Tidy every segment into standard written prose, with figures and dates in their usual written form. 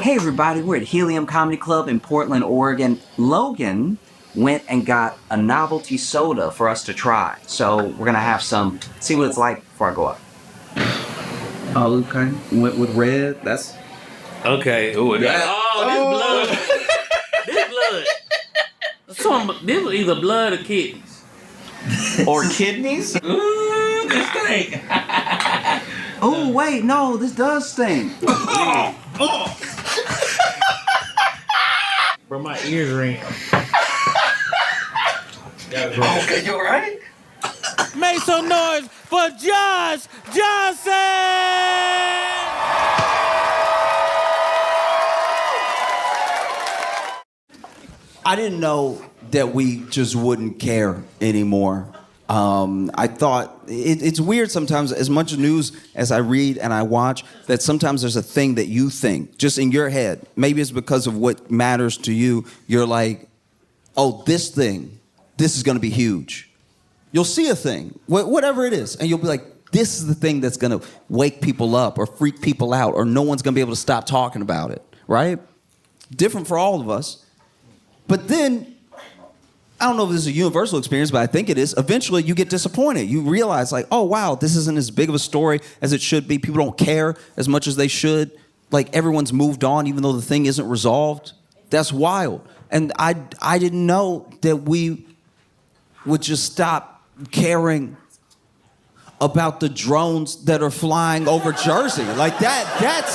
Hey everybody, we're at Helium Comedy Club in Portland, Oregon. Logan went and got a novelty soda for us to try. So we're gonna have some, see what it's like before I go up. Oh, okay. Went with red. That's Okay. Ooh, oh, this blood. This blood. This was either blood or kidneys. or kidneys. Ooh, this stink. Oh wait, no, this does stink. Bro, my ears ring. Okay, you alright? Make some noise for Josh Johnson! I didn't know that we just wouldn't care anymore. I thought it's weird sometimes, as much news as I read and I watch, that sometimes there's a thing that you think, just in your head. Maybe it's because of what matters to you. You're like, oh, this thing, this is going to be huge. You'll see a thing, whatever it is, and you'll be like, this is the thing that's going to wake people up or freak people out, or no one's going to be able to stop talking about it, right? Different for all of us. But then, I don't know if this is a universal experience, but I think it is. Eventually, you get disappointed. You realize, like, oh, wow, this isn't as big of a story as it should be. People don't care as much as they should. Like, everyone's moved on, even though the thing isn't resolved. That's wild. And I didn't know that we would just stop caring about the drones that are flying over Jersey. Like, that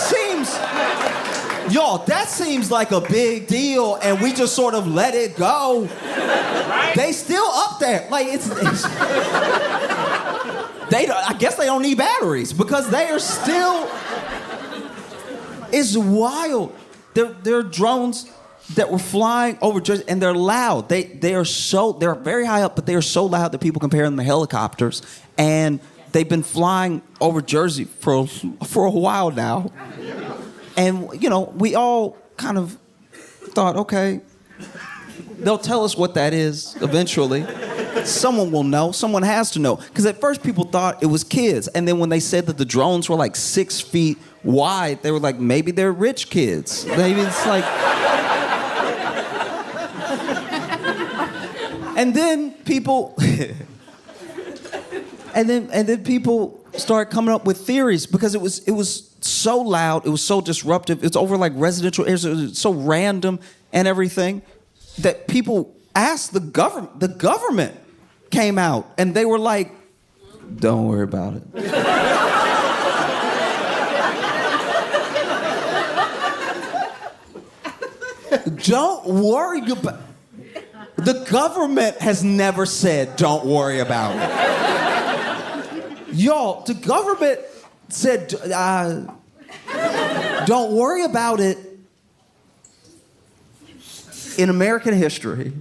seems like a big deal, and we just sort of let it go. Right? They still up there. Like, I guess they don't need batteries because they are still. It's wild. There are drones that were flying over Jersey, and they're loud. They're very high up, but they are so loud that people compare them to helicopters. And they've been flying over Jersey for a while now. And, you know, we all kind of thought, okay, they'll tell us what that is eventually. Someone will know. Someone has to know. Because at first people thought it was kids. And then when they said that the drones were like 6 feet wide, they were like, maybe they're rich kids. Maybe it's like... And then people... and then people started coming up with theories because it was so loud, it was so disruptive, it's over like residential areas, it was so random and everything that people asked the government. The government came out and they were like, don't worry about it. Don't worry about it. The government has never said, don't worry about it. Y'all, the government said, don't worry about it in American history.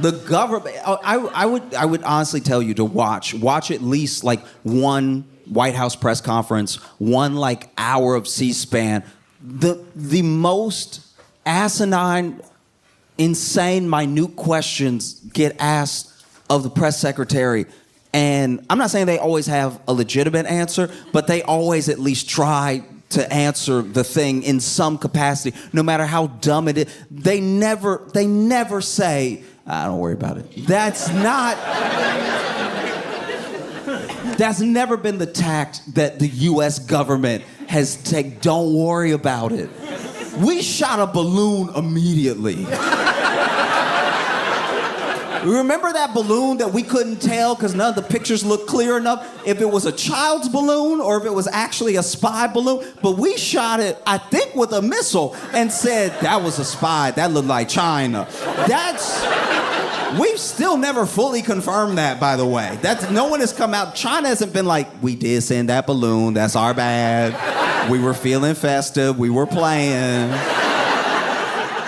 The government, I would honestly tell you to watch at least like one White House press conference, one like hour of C-SPAN. The most asinine, insane, minute questions get asked of the press secretary. And I'm not saying they always have a legitimate answer, but they always at least try to answer the thing in some capacity, no matter how dumb it is. They never say, don't worry about it. That's never been the tact that the U.S. government has taken. Don't worry about it. We shot a balloon immediately. Remember that balloon that we couldn't tell because none of the pictures looked clear enough if it was a child's balloon or if it was actually a spy balloon? But we shot it, I think, with a missile and said, that was a spy. That looked like China. We've still never fully confirmed that, by the way. No one has come out. China hasn't been like, we did send that balloon. That's our bad. We were feeling festive. We were playing.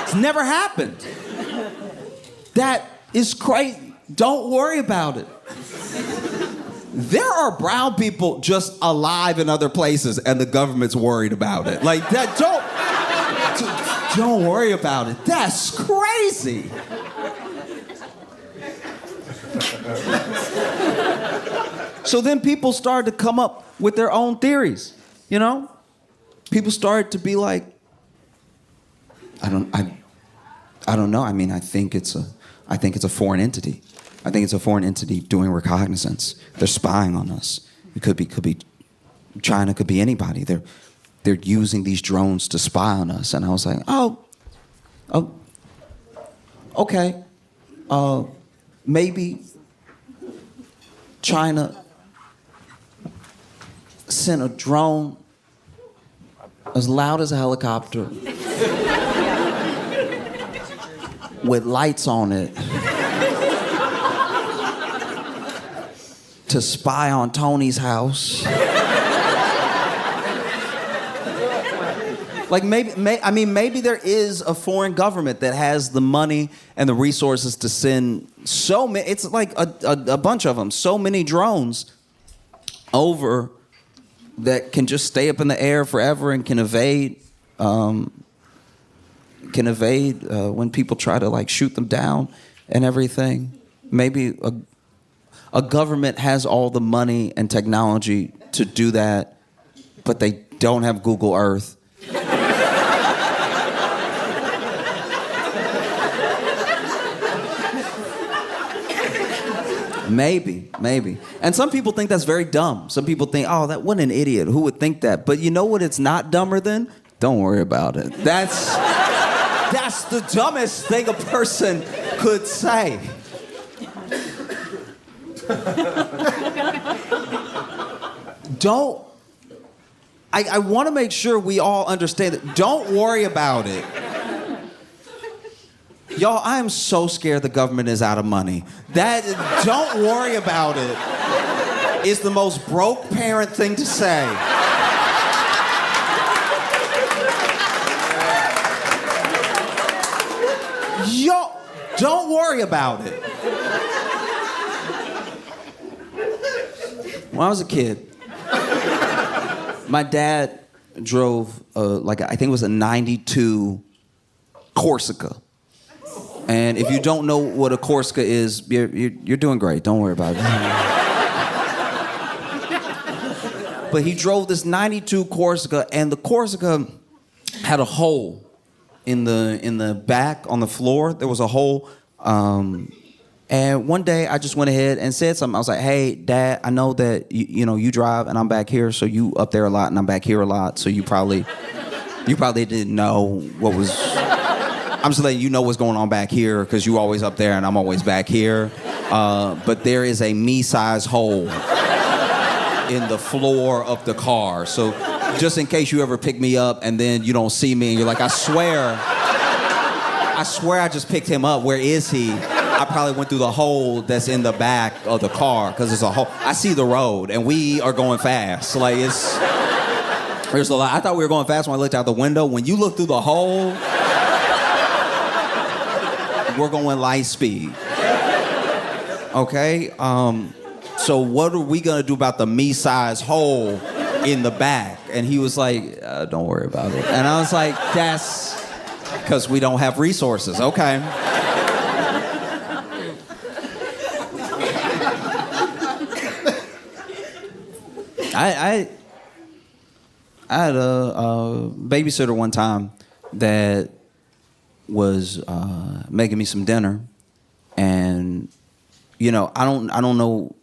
It's never happened. That is crazy. Don't worry about it. There are brown people just alive in other places and the government's worried about it. Like that, don't worry about it. That's crazy. So then people started to come up with their own theories, you know? people started to be like, I don't know. I mean, I think it's a foreign entity. I think it's a foreign entity doing reconnaissance. They're spying on us. It could be China, could be anybody. They're using these drones to spy on us. And I was like, oh, okay. Maybe China sent a drone as loud as a helicopter with lights on it to spy on Tony's house. Like maybe there is a foreign government that has the money and the resources to send so many. It's like a bunch of them, so many drones over that can just stay up in the air forever and can evade when people try to like shoot them down and everything. Maybe a government has all the money and technology to do that, but they don't have Google Earth. Maybe. And some people think that's very dumb. Some people think, oh, what an idiot. Who would think that? But you know what it's not dumber than? Don't worry about it. That's the dumbest thing a person could say. I want to make sure we all understand that. Don't worry about it. Y'all, I am so scared the government is out of money. Don't worry about it. It's the most broke parent thing to say. Yo, don't worry about it. When I was a kid, my dad drove, I think it was a 92 Corsica. And if you don't know what a Corsica is, you're doing great. Don't worry about it. But he drove this 92 Corsica, and the Corsica had a hole in the back on the floor. There was a hole. And one day I just went ahead and said something. I was like, hey, Dad, I know that you drive and I'm back here, so you up there a lot and I'm back here a lot, so you probably didn't know what was... I'm just letting you know what's going on back here because you always up there and I'm always back here. But there is a me-sized hole in the floor of the car. So just in case you ever pick me up and then you don't see me and you're like, I swear I just picked him up. Where is he? I probably went through the hole that's in the back of the car because there's a hole. I see the road and we are going fast. There's a lot. I thought we were going fast when I looked out the window. When you look through the hole, we're going light speed. Okay? So what are we gonna do about the me-sized hole in the back? And he was like, don't worry about it. And I was like, that's because we don't have resources. Okay. I had a babysitter one time that was making me some dinner, and I don't know.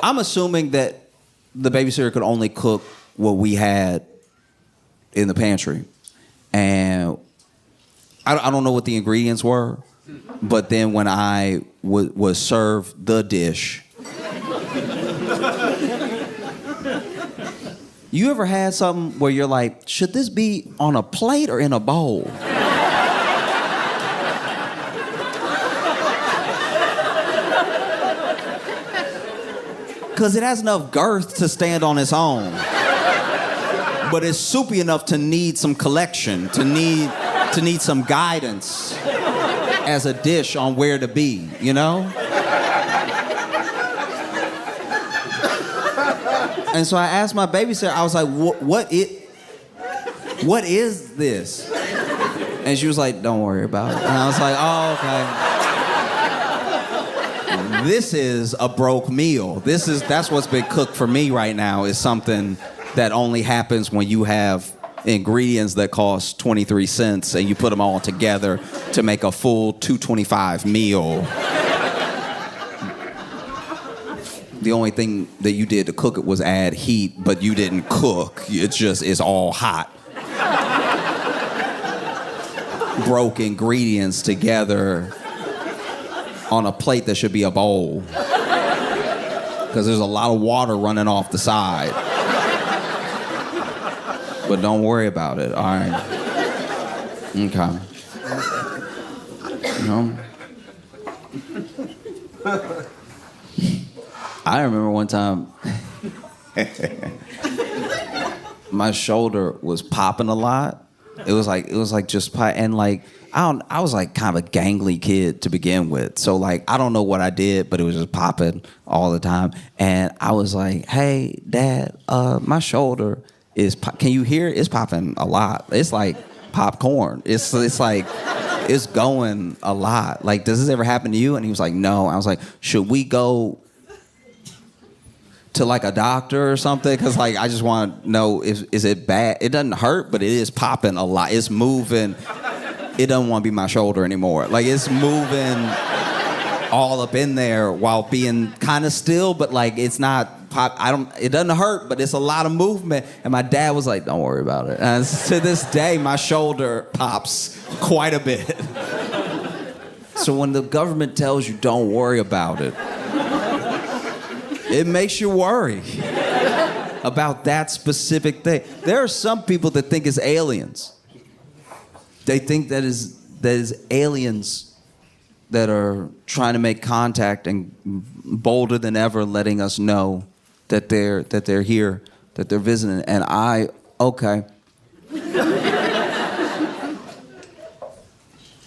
I'm assuming that the babysitter could only cook what we had in the pantry, and I don't know what the ingredients were, but then when I was served the dish. You ever had something where you're like, should this be on a plate or in a bowl? Because it has enough girth to stand on its own. But it's soupy enough to need some collection, to need some guidance as a dish on where to be, And so I asked my babysitter, I was like, what is this? And she was like, don't worry about it. And I was like, oh, okay. This is a broke meal. That's what's been cooked for me right now, is something that only happens when you have ingredients that cost 23 cents and you put them all together to make a full $2.25 meal. The only thing that you did to cook it was add heat, but you didn't cook. It's all hot. Broke ingredients together on a plate that should be a bowl. Because there's a lot of water running off the side. But don't worry about it, all right? Okay. No. I remember one time my shoulder was popping a lot. It was like just and like I was like kind of a gangly kid to begin with. So like I don't know what I did, but it was just popping all the time. And I was like, "Hey, Dad, my shoulder is can you hear it? It's popping a lot. It's like popcorn. It's like it's going a lot. Like, does this ever happen to you?" And he was like, "No." I was like, "Should we go to like a doctor or something? Because like I just want to know, is it bad? It doesn't hurt, but it is popping a lot. It's moving. It doesn't want to be my shoulder anymore. Like it's moving all up in there while being kind of still, but like it's not pop. It doesn't hurt, but it's a lot of movement." And my dad was like, "Don't worry about it." And to this day, my shoulder pops quite a bit. So when the government tells you don't worry about it, it makes you worry about that specific thing. There are some people that think it's aliens. They think that is aliens that are trying to make contact and bolder than ever letting us know that they're here, that they're visiting. And okay.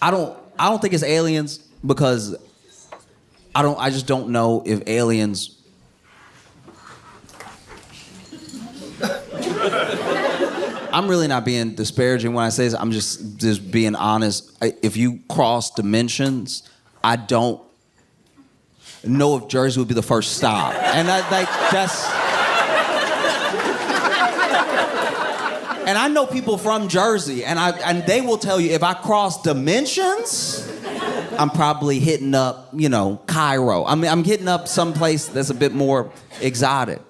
I don't think it's aliens because I just don't know if aliens I'm really not being disparaging when I say this. I'm just being honest. If you cross dimensions, I don't know if Jersey would be the first stop. And that's... And I know people from Jersey, and they will tell you if I cross dimensions, I'm probably hitting up, Cairo. I mean, I'm hitting up someplace that's a bit more exotic,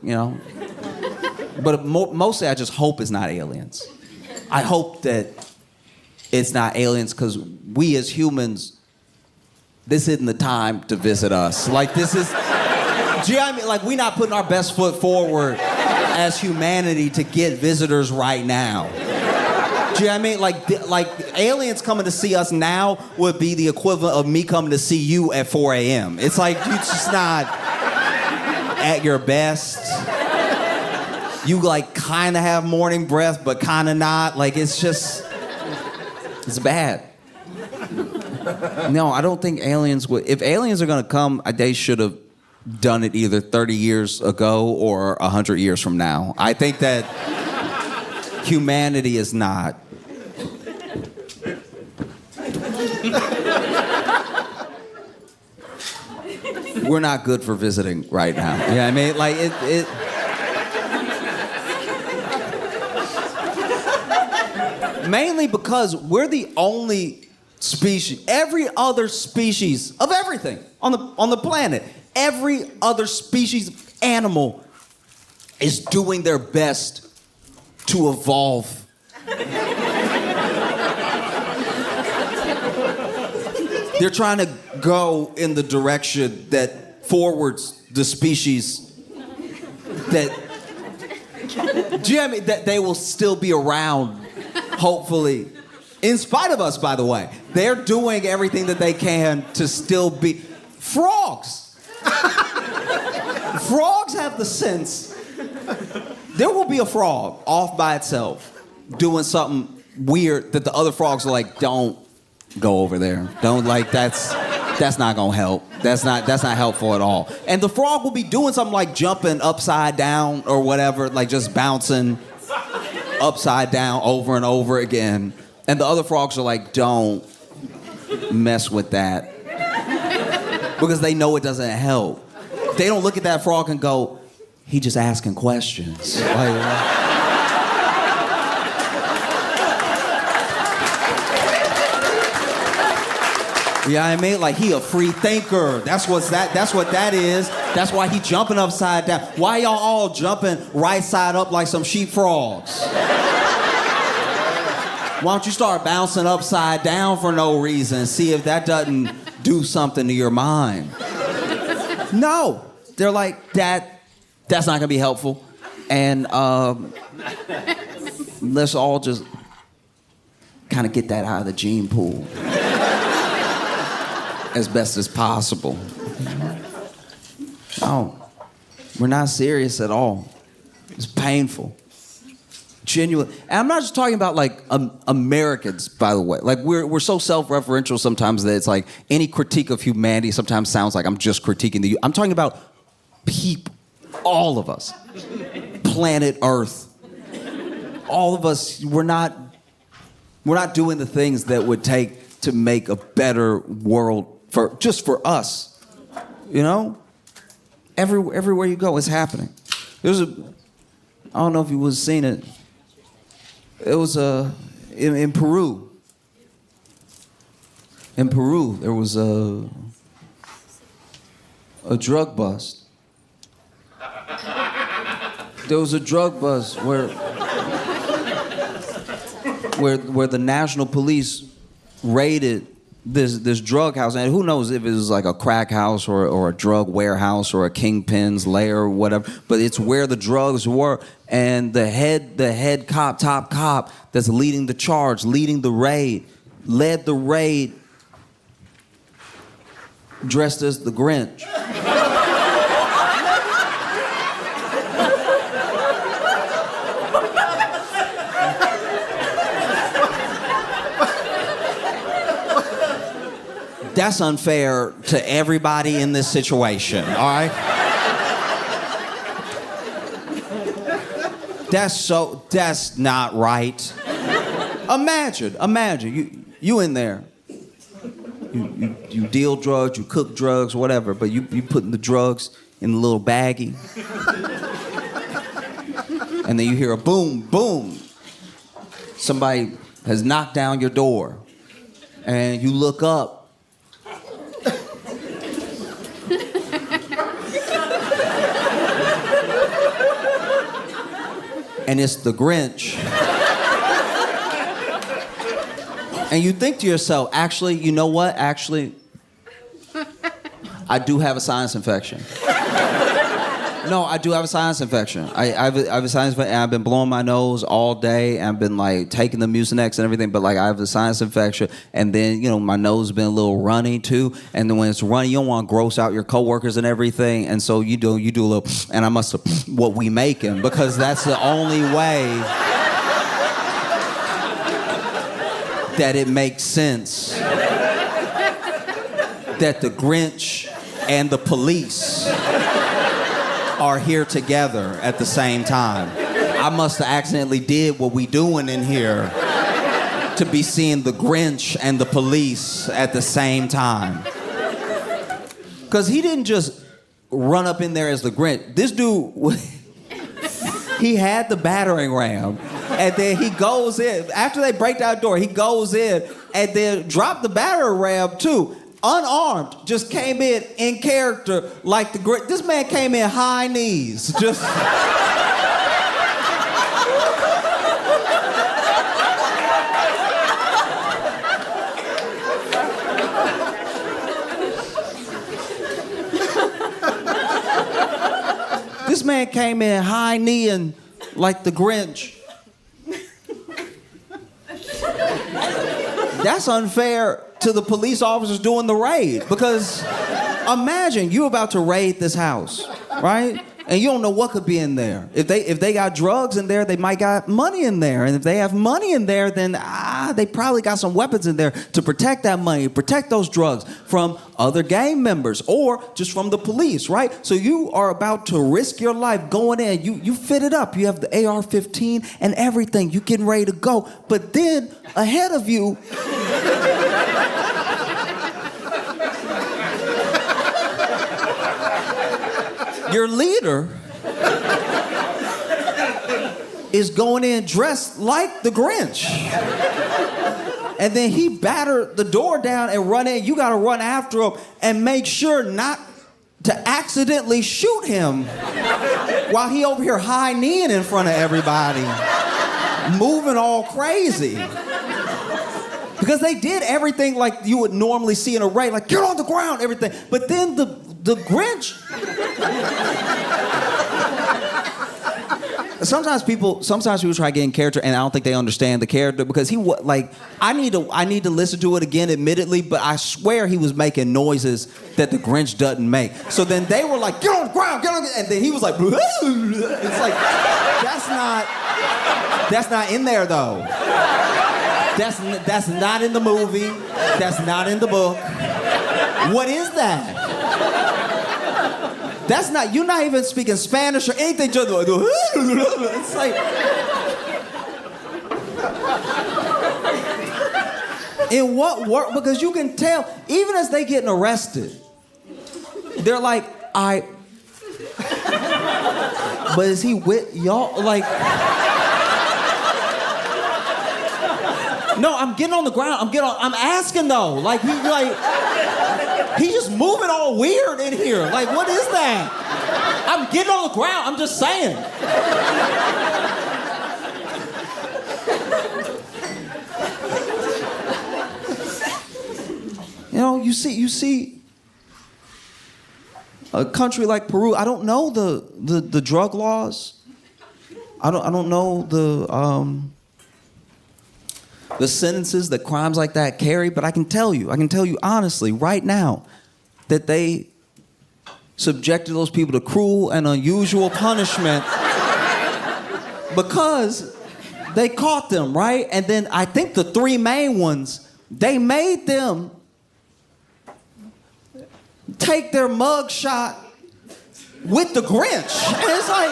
But mostly I just hope it's not aliens. I hope that it's not aliens because we as humans, this isn't the time to visit us. Like this is, do you know what I mean? Like we're not putting our best foot forward as humanity to get visitors right now. Do you know what I mean? Like aliens coming to see us now would be the equivalent of me coming to see you at 4 a.m. It's like you're just not at your best. You like kind of have morning breath, but kind of not. Like it's bad. No, I don't think aliens would. If aliens are gonna come, they should have done it either 30 years ago or 100 years from now. I think that humanity is not. We're not good for visiting right now. You know what I mean? Like it mainly because we're the only species. Every other species of everything on the planet, every other species of animal is doing their best to evolve. They're trying to go in the direction that forwards the species that, do you know what I mean? That they will still be around. Hopefully, in spite of us, by the way, they're doing everything that they can to still be frogs. Frogs have the sense. There will be a frog off by itself doing something weird that the other frogs are like, "Don't go over there. Don't that's not gonna help. That's not helpful at all." And the frog will be doing something like jumping upside down or whatever, like just bouncing upside down over and over again. And the other frogs are like, "Don't mess with that." Because they know it doesn't help. They don't look at that frog and go, "He just asking questions." Like, You know what I mean? Like he a free thinker. That's what that is. That's why he jumping upside down. Why y'all all jumping right side up like some sheep frogs? Why don't you start bouncing upside down for no reason? See if that doesn't do something to your mind. No. They're like, that's not gonna be helpful. And let's all just kind of get that out of the gene pool as best as possible. No, we're not serious at all. It's painful. Genuine. And I'm not just talking about like Americans, by the way. Like we're so self-referential sometimes that it's like any critique of humanity sometimes sounds like I'm just critiquing the. I'm talking about people, all of us, planet Earth. All of us, we're not doing the things that would take to make a better world for us. You know? Everywhere you go, it's happening. I don't know if you was seen it. It was in Peru. In Peru, there was a drug bust. There was a drug bust where the national police raided this drug house, and who knows if it was like a crack house or a drug warehouse or a kingpin's lair or whatever, but it's where the drugs were. And the head cop, top cop that's leading the charge, leading the raid, led the raid dressed as the Grinch. That's unfair to everybody in this situation, all right? That's not right. Imagine, you in there. You deal drugs, you cook drugs, whatever, but you putting the drugs in a little baggie. And then you hear a boom, boom. Somebody has knocked down your door. And you look up. And it's the Grinch. And you think to yourself, actually, you know what? Actually, I do have a sinus infection. No, I do have a sinus infection. I have a sinus infection, and I've been blowing my nose all day, and I've been like taking the Mucinex and everything, but like I have a sinus infection, and then, you know, my nose has been a little runny too, and then when it's runny, you don't want to gross out your coworkers and everything, and so you do a little, and I must have what we making, because that's the only way that it makes sense that the Grinch and the police are here together at the same time. I must have accidentally did what we doing in here to be seeing the Grinch and the police at the same time. Because he didn't just run up in there as the Grinch. This dude, he had the battering ram, and then he goes in. After they break that door, he goes in and then dropped the battering ram too. Unarmed, just came in character like the great. This man came in high knees, just. This man came in high kneeing like the Grinch. That's unfair to the police officers doing the raid, because imagine you about to raid this house, right? And you don't know what could be in there. If they got drugs in there, they might got money in there. And if they have money in there, then they probably got some weapons in there to protect that money, protect those drugs from other gang members or just from the police, right? So you are about to risk your life going in. You fit it up. You have the AR-15 and everything. You getting ready to go. But then ahead of you, your leader is going in dressed like the Grinch. And then he battered the door down and run in. You gotta run after him and make sure not to accidentally shoot him while he over here high-kneeing in front of everybody, moving all crazy. Because they did everything like you would normally see in a raid, like get on the ground, everything. But then the Grinch. Sometimes people try to get in character, and I don't think they understand the character because I need to listen to it again, admittedly, but I swear he was making noises that the Grinch doesn't make. So then they were like, get on the ground, and then he was like, it's like that's not in there though. That's not in the movie. That's not in the book. What is that? That's not, you're not even speaking Spanish or anything. Just, it's like, in what work? Because you can tell, even as they getting arrested, they're like, but is he with y'all? Like, no, I'm getting on the ground. I'm asking though. Like, he's just moving all weird in here. Like, what is that? I'm getting on the ground. I'm just saying. You know, you see a country like Peru. I don't know the drug laws. I don't know the sentences that crimes like that carry, but I can tell you honestly right now that they subjected those people to cruel and unusual punishment because they caught them, right? And then I think the three main ones, they made them take their mug shot with the Grinch. And it's like,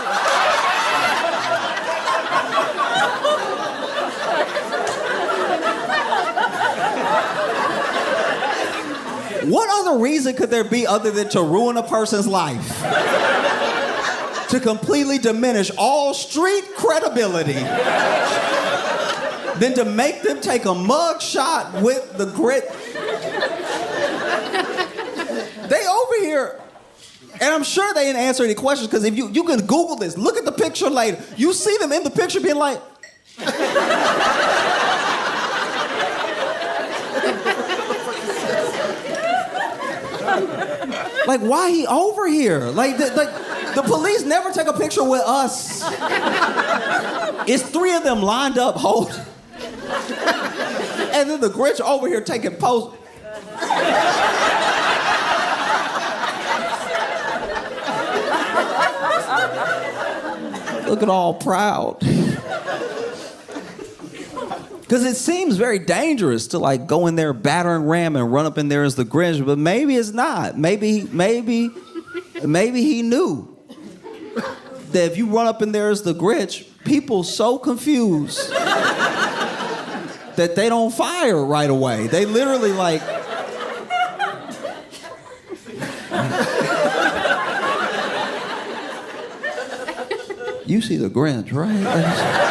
what other reason could there be other than to ruin a person's life? To completely diminish all street credibility than to make them take a mug shot with the grit. They over here, and I'm sure they didn't answer any questions because if you can Google this, look at the picture later. You see them in the picture being like, like, why he over here? Like the police never take a picture with us. It's three of them lined up holding. And then the Grinch over here taking poses. Looking all proud. Because it seems very dangerous to like go in there, battering ram, and run up in there as the Grinch, but maybe it's not. Maybe he knew that if you run up in there as the Grinch, people so confused that they don't fire right away. They literally like. You see the Grinch, right?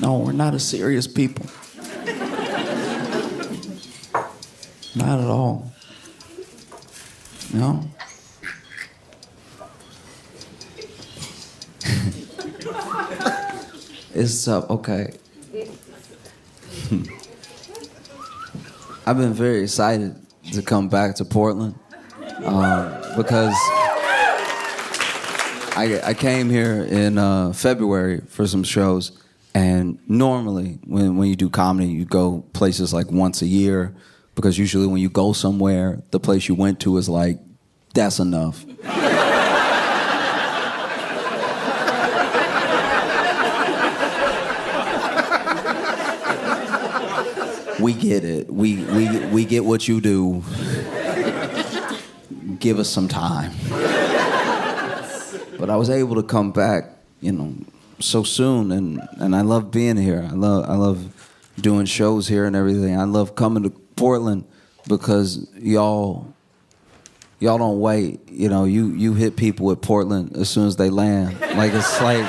No, we're not a serious people. Not at all. No. It's okay. I've been very excited to come back to Portland because I came here in February for some shows, and normally when you do comedy, you go places like once a year because usually when you go somewhere, the place you went to is like, that's enough. We get it. We get what you do. Give us some time. But I was able to come back, so soon, and I love being here. I love doing shows here and everything. I love coming to Portland because y'all don't wait. You know, you hit people at Portland as soon as they land. Like it's like.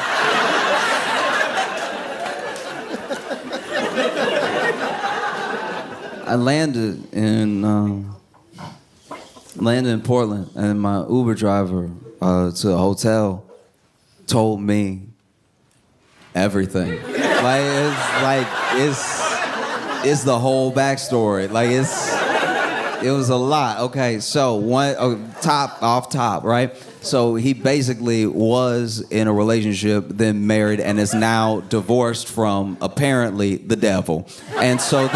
I landed in Portland, and my Uber driver to the hotel told me everything. It's the whole backstory. It was a lot. Okay, so top, right? So he basically was in a relationship, then married, and is now divorced from apparently the devil. And so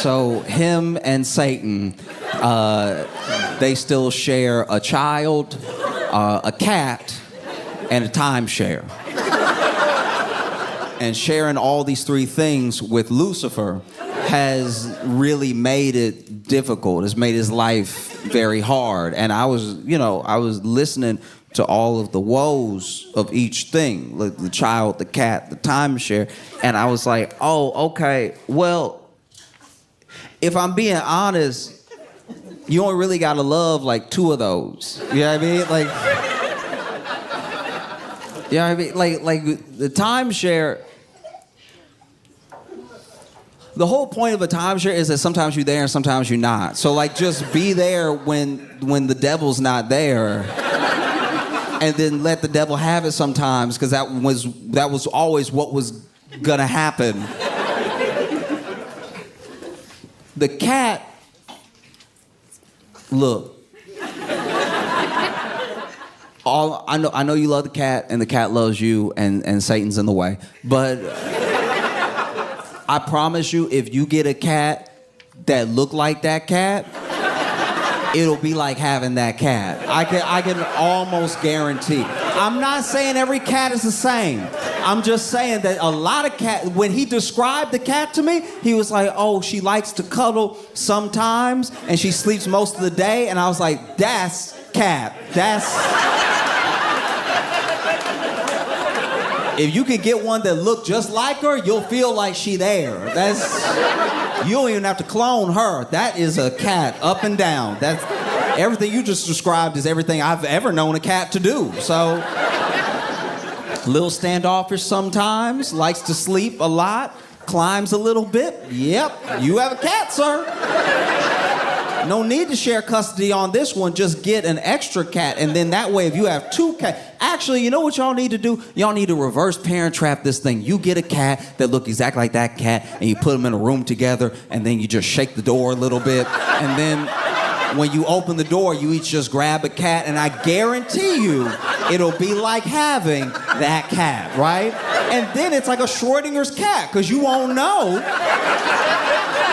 so him and Satan, they still share a child, a cat, and a timeshare. And sharing all these three things with Lucifer has really made it difficult. It's made his life very hard. And I was listening to all of the woes of each thing, like the child, the cat, the timeshare, and I was like, oh, okay, well, if I'm being honest, you only really gotta love like two of those. You know what I mean? Like the timeshare. The whole point of a timeshare is that sometimes you're there and sometimes you're not. So like, just be there when the devil's not there, and then let the devil have it sometimes, because that was always what was gonna happen. The cat, look. I know you love the cat, and the cat loves you, and Satan's in the way. But I promise you, if you get a cat that look like that cat, it'll be like having that cat. I can almost guarantee. I'm not saying every cat is the same. I'm just saying that a lot of cats, when he described the cat to me, he was like, oh, she likes to cuddle sometimes, and she sleeps most of the day. And I was like, that's cat. If you could get one that looked just like her, you'll feel like she there. You don't even have to clone her. That is a cat, up and down. That's everything you just described is everything I've ever known a cat to do. So, little standoffish sometimes, likes to sleep a lot, climbs a little bit. Yep, you have a cat, sir. No need to share custody on this one. Just get an extra cat, and then that way, if you have two cats, actually, you know what y'all need to do? Y'all need to reverse parent trap this thing. You get a cat that look exactly like that cat, and you put them in a room together, and then you just shake the door a little bit, and then when you open the door, you each just grab a cat, and I guarantee you, it'll be like having that cat, right? And then it's like a Schrodinger's cat, because you won't know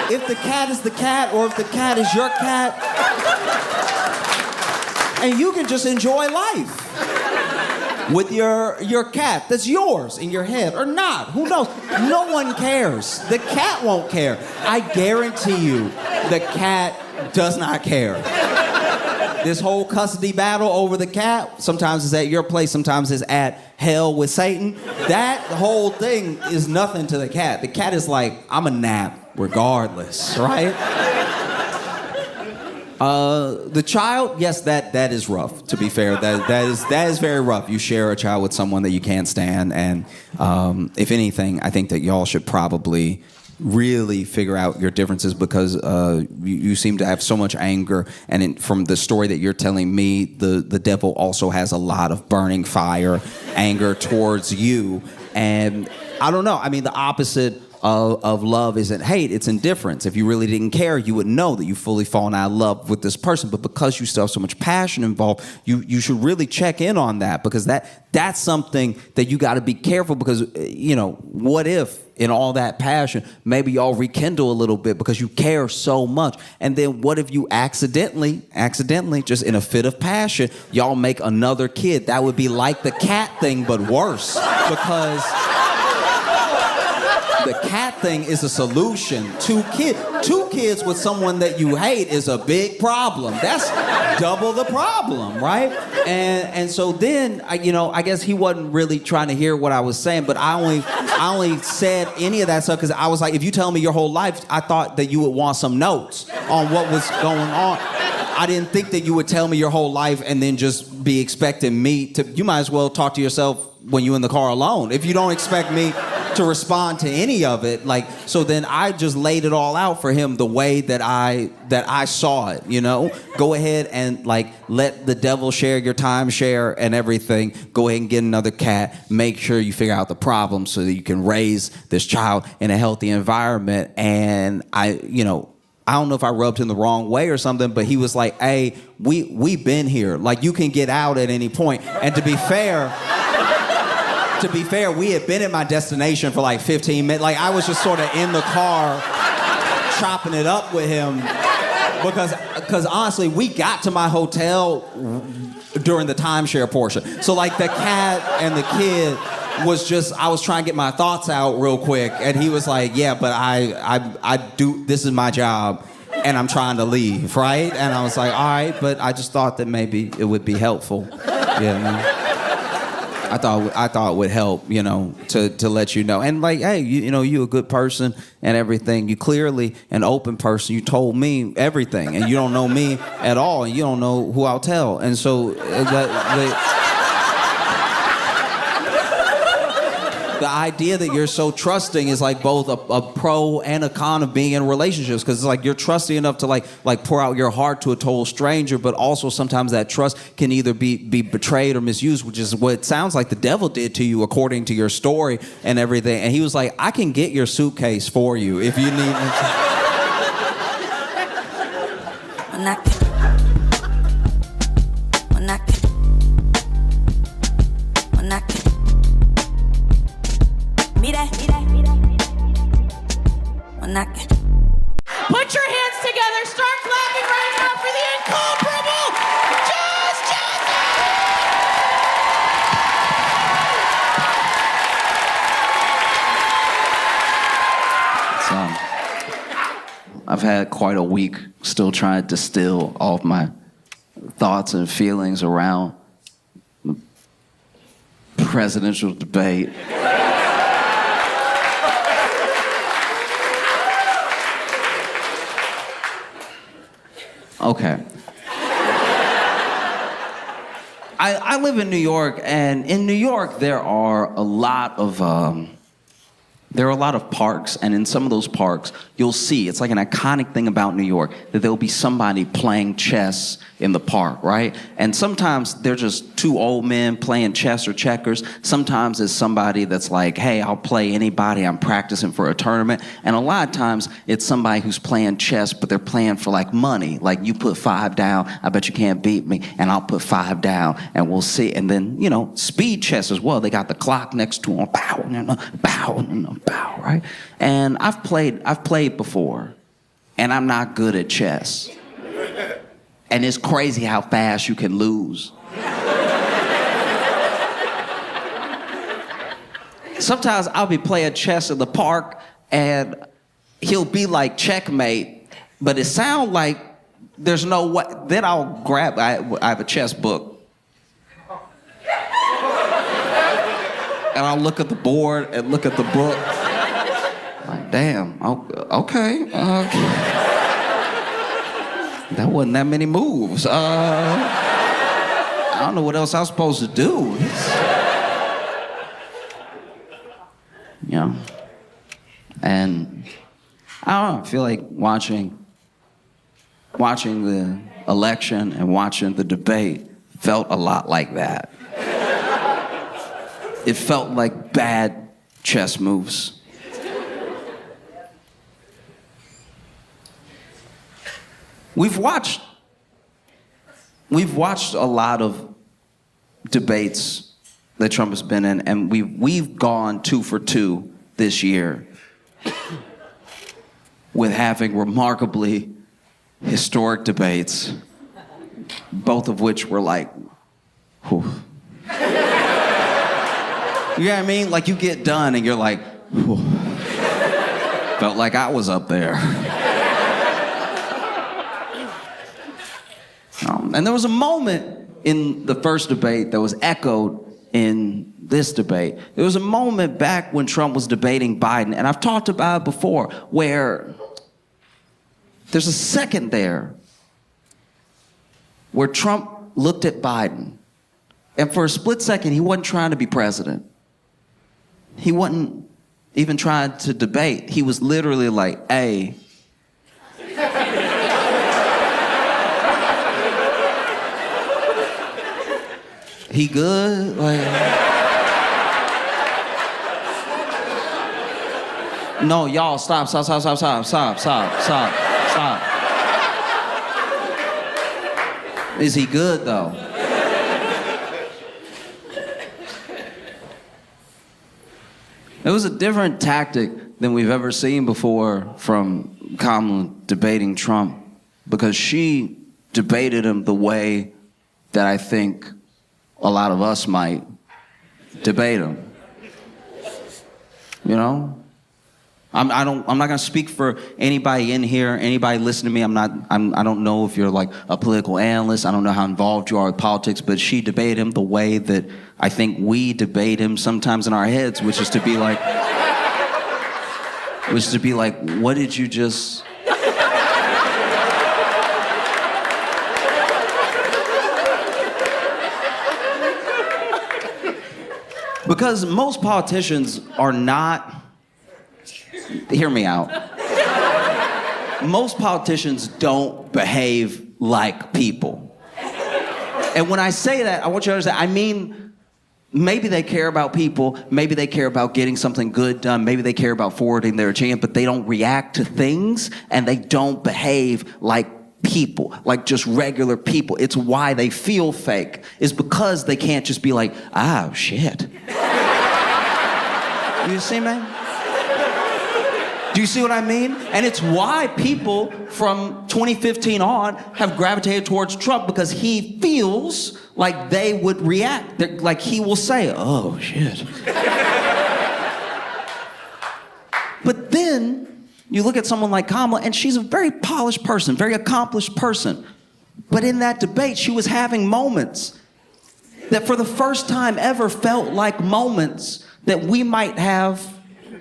if the cat is the cat or if the cat is your cat. And you can just enjoy life with your cat that's yours in your head or not. Who knows? No one cares. The cat won't care. I guarantee you, the cat does not care. This whole custody battle over the cat, sometimes it's at your place, sometimes it's at hell with Satan. That whole thing is nothing to the cat. The cat is like, I'm a nap regardless, right? The child, yes, that is rough, to be fair. That is very rough. You share a child with someone that you can't stand, and if anything, I think that y'all should probably really figure out your differences, because you seem to have so much anger, and from the story that you're telling me, the devil also has a lot of burning fire, anger towards you, and I don't know. I mean, the opposite of love isn't hate, it's indifference. If you really didn't care, you would know that you've fully fallen out of love with this person. But because you still have so much passion involved, you should really check in on that, because that's something that you got to be careful, because, what if in all that passion, maybe y'all rekindle a little bit because you care so much. And then what if you accidentally, just in a fit of passion, y'all make another kid? That would be like the cat thing, but worse, because the cat thing is a solution. Two kids with someone that you hate is a big problem. That's double the problem, right? And so then, I guess he wasn't really trying to hear what I was saying, but I only said any of that stuff because I was like, if you tell me your whole life, I thought that you would want some notes on what was going on. I didn't think that you would tell me your whole life and then just be expecting me to. You might as well talk to yourself when you're in the car alone. If you don't expect me to respond to any of it, so then I just laid it all out for him the way that I saw it, Go ahead and let the devil share your timeshare and everything. Go ahead and get another cat. Make sure you figure out the problem so that you can raise this child in a healthy environment. And I don't know if I rubbed him the wrong way or something, but he was like, hey, we've been here. You can get out at any point. And to be fair, we had been at my destination for 15 minutes. I was just sort of in the car chopping it up with him because honestly, we got to my hotel during the timeshare portion. So the cat and the kid was just, I was trying to get my thoughts out real quick, and he was like, yeah, but I do, this is my job, and I'm trying to leave, right? And I was like, all right, but I just thought that maybe it would be helpful. I thought it would help, to let you know. And hey, you a good person and everything. You clearly an open person. You told me everything, and you don't know me at all, and you don't know who I'll tell. And so the idea that you're so trusting is both a pro and a con of being in relationships, because it's you're trusting enough to pour out your heart to a total stranger, but also sometimes that trust can either be betrayed or misused, which is what it sounds like the devil did to you according to your story and everything. And he was like, I can get your suitcase for you if you need. Put your hands together. Start clapping right now for the incomparable Josh Johnson! I've had quite a week still trying to distill all of my thoughts and feelings around the presidential debate. Okay. I live in New York, and in New York there are a lot of parks, and in some of those parks you'll see, it's an iconic thing about New York, that there'll be somebody playing chess in the park, right? And sometimes they're just two old men playing chess or checkers. Sometimes it's somebody that's hey, I'll play anybody, I'm practicing for a tournament. And a lot of times it's somebody who's playing chess, but they're playing for money. You put 5 down, I bet you can't beat me, and I'll put 5 down, and we'll see. And then, speed chess as well. They got the clock next to them, bow, bow, bow, right? And I've played before, and I'm not good at chess. And it's crazy how fast you can lose. Sometimes I'll be playing chess in the park, and he'll be checkmate, but it sounds like there's no way. Then I'll grab, I have a chess book, and I'll look at the board and look at the book. Damn, okay. That wasn't that many moves. I don't know what else I was supposed to do. And I don't know, I feel like watching the election and watching the debate felt a lot like that. It felt like bad chess moves. We've watched a lot of debates that Trump has been in, and we've gone 2 for 2 this year with having remarkably historic debates, both of which were whew. You know what I mean? You get done and you're whew. Felt like I was up there. And there was a moment in the first debate that was echoed in this debate. There was a moment back when Trump was debating Biden, and I've talked about it before, where there's a second there where Trump looked at Biden, and for a split second, he wasn't trying to be president. He wasn't even trying to debate. He was literally like, hey, he good? Like, no, y'all, stop. Is he good, though? It was a different tactic than we've ever seen before from Kamala debating Trump, because she debated him the way that I think a lot of us might debate him. You know? I'm not gonna speak for anybody in here, anybody listening to me. I don't know if you're like a political analyst. I don't know how involved you are with politics, but she debated him the way that I think we debate him sometimes in our heads, which is to be like, what did you just... Because most politicians are not... Hear me out. Most politicians don't behave like people. And when I say that, I want you to understand, I mean, maybe they care about people, maybe they care about getting something good done, maybe they care about forwarding their agenda, but they don't react to things and they don't behave like people, like just regular people. It's why they feel fake, is because they can't just be like, oh, shit. You see, man? Do you see what I mean? And it's why people from 2015 on have gravitated towards Trump, because he feels like they would react. Like he will say, oh, shit. But then you look at someone like Kamala, and she's a very polished person, very accomplished person. But in that debate, she was having moments that for the first time ever felt like moments that we might have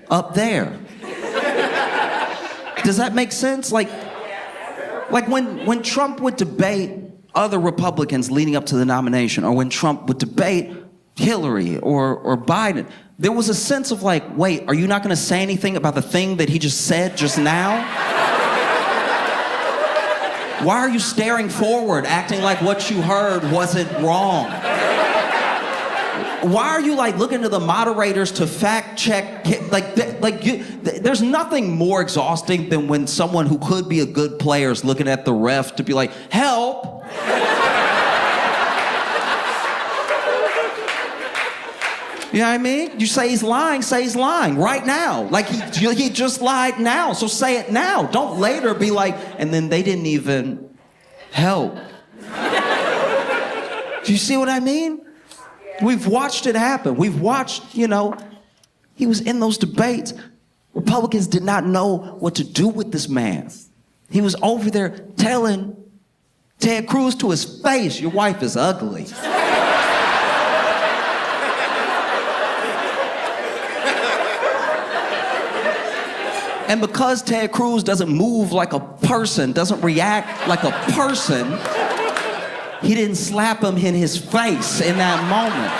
up there. Does that make sense? Like when Trump would debate other Republicans leading up to the nomination, or when Trump would debate Hillary or Biden, there was a sense of like, wait, are you not gonna say anything about the thing that he just said just now? Why are you staring forward, acting like what you heard wasn't wrong? Why are you like looking to the moderators to fact check? There's nothing more exhausting than when someone who could be a good player is looking at the ref to be like, help! You know what I mean? You say he's lying right now. Like he just lied now, so say it now. Don't later be like, and then they didn't even help. Do you see what I mean? We've watched it happen. We've watched, he was in those debates. Republicans did not know what to do with this man. He was over there telling Ted Cruz to his face, your wife is ugly. And because Ted Cruz doesn't move like a person, doesn't react like a person, he didn't slap him in his face in that moment.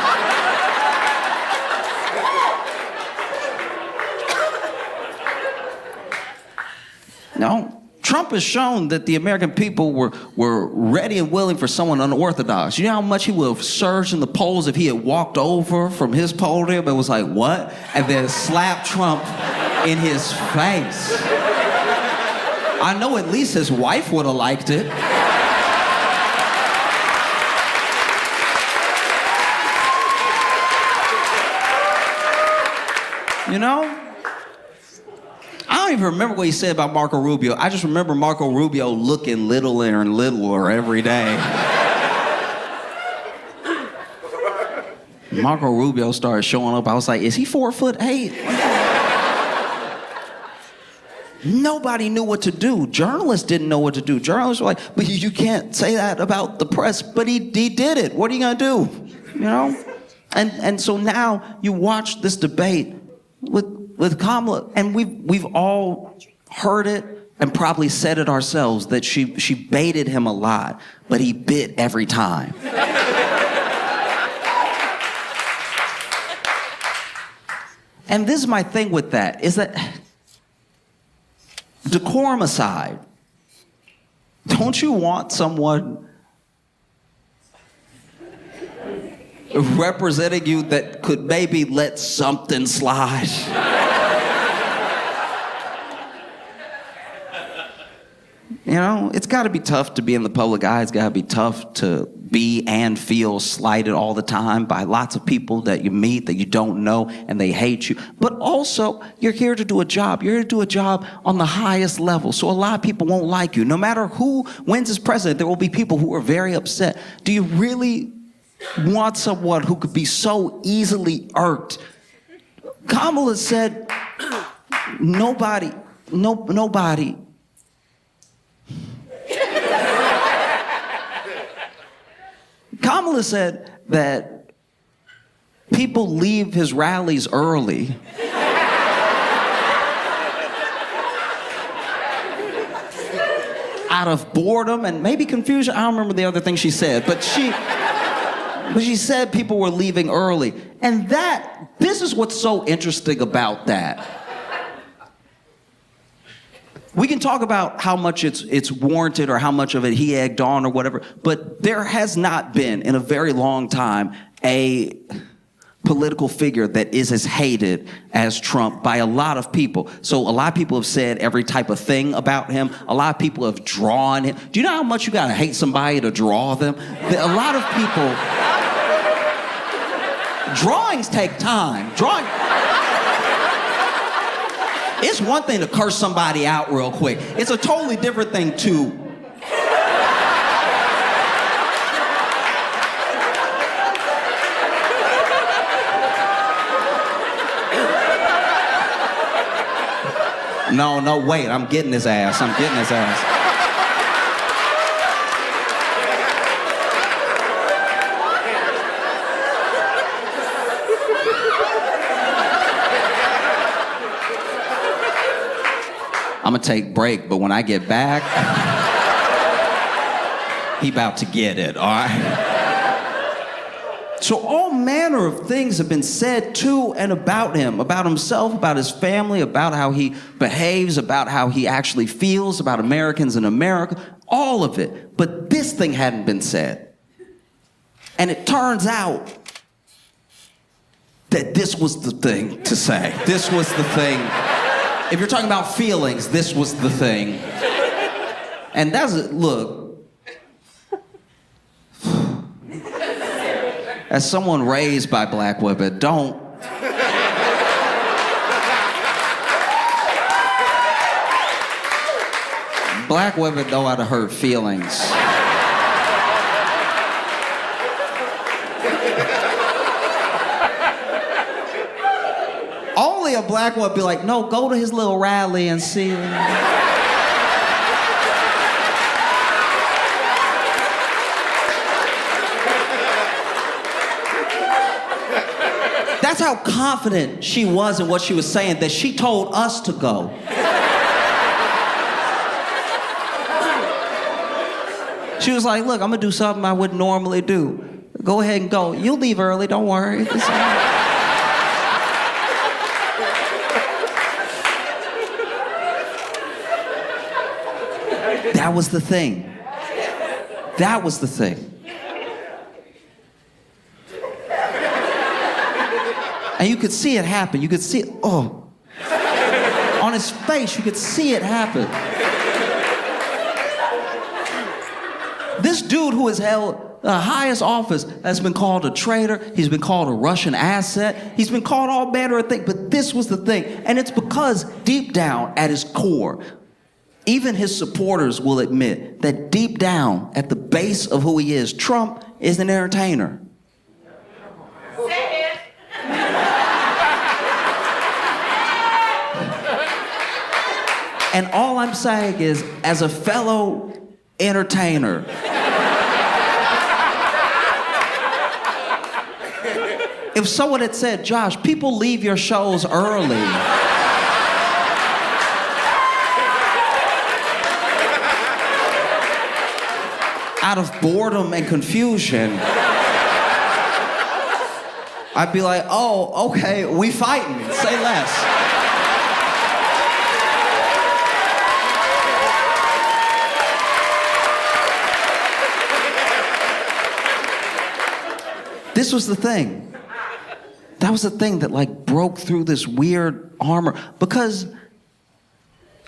No, Trump has shown that the American people were ready and willing for someone unorthodox. You know how much he would have surged in the polls if he had walked over from his podium and was like, what? And then slapped Trump in his face. I know at least his wife would have liked it. You know? I don't even remember what he said about Marco Rubio. I just remember Marco Rubio looking littler and littler every day. Marco Rubio started showing up. I was like, is he 4'8"? Nobody knew what to do. Journalists didn't know what to do. Journalists were like, but you can't say that about the press. But he did it. What are you gonna do? You know? And so now you watch this debate with Kamala, and we've all heard it and probably said it ourselves that she baited him a lot, but he bit every time. And this is my thing with that, is that decorum aside, don't you want someone representing you that could maybe let something slide? You know, it's got to be tough to be in the public eye. It's got to be tough to be and feel slighted all the time by lots of people that you meet that you don't know and they hate you. But also, you're here to do a job. You're here to do a job on the highest level. So a lot of people won't like you. No matter who wins as president, there will be people who are very upset. Do you really want someone who could be so easily irked? Kamala said, nobody. Kamala said that people leave his rallies early out of boredom and maybe confusion. I don't remember the other thing she said, but she said people were leaving early. And this is what's so interesting about that. We can talk about how much it's warranted or how much of it he egged on or whatever, but there has not been in a very long time a political figure that is as hated as Trump by a lot of people. So a lot of people have said every type of thing about him. A lot of people have drawn him. Do you know how much you gotta hate somebody to draw them? A lot of people, drawings take time. It's one thing to curse somebody out real quick. It's a totally different thing to No, wait, I'm getting his ass. I'm gonna take break, but when I get back, he about to get it, all right? So all manner of things have been said to and about him, about himself, about his family, about how he behaves, about how he actually feels, about Americans in America, all of it. But this thing hadn't been said. And it turns out that this was the thing to say. This was the thing. If you're talking about feelings, this was the thing. And look, as someone raised by black women, don't. Black women know how to hurt feelings. Only a black woman would be like, no, go to his little rally and see. That's how confident she was in what she was saying, that she told us to go. She was like, look, I'm gonna do something I wouldn't normally do. Go ahead and go. You'll leave early, don't worry. That was the thing. That was the thing. And you could see it happen. You could see it, on his face, you could see it happen. This dude who has held the highest office has been called a traitor. He's been called a Russian asset. He's been called all manner of things, but this was the thing. And it's because deep down at his core, even his supporters will admit that deep down at the base of who he is, Trump is an entertainer. And all I'm saying is, as a fellow entertainer, if someone had said, Josh, people leave your shows early. Out of boredom and confusion, I'd be like, oh, okay, we fighting, say less. This was the thing. That was the thing that like broke through this weird armor, because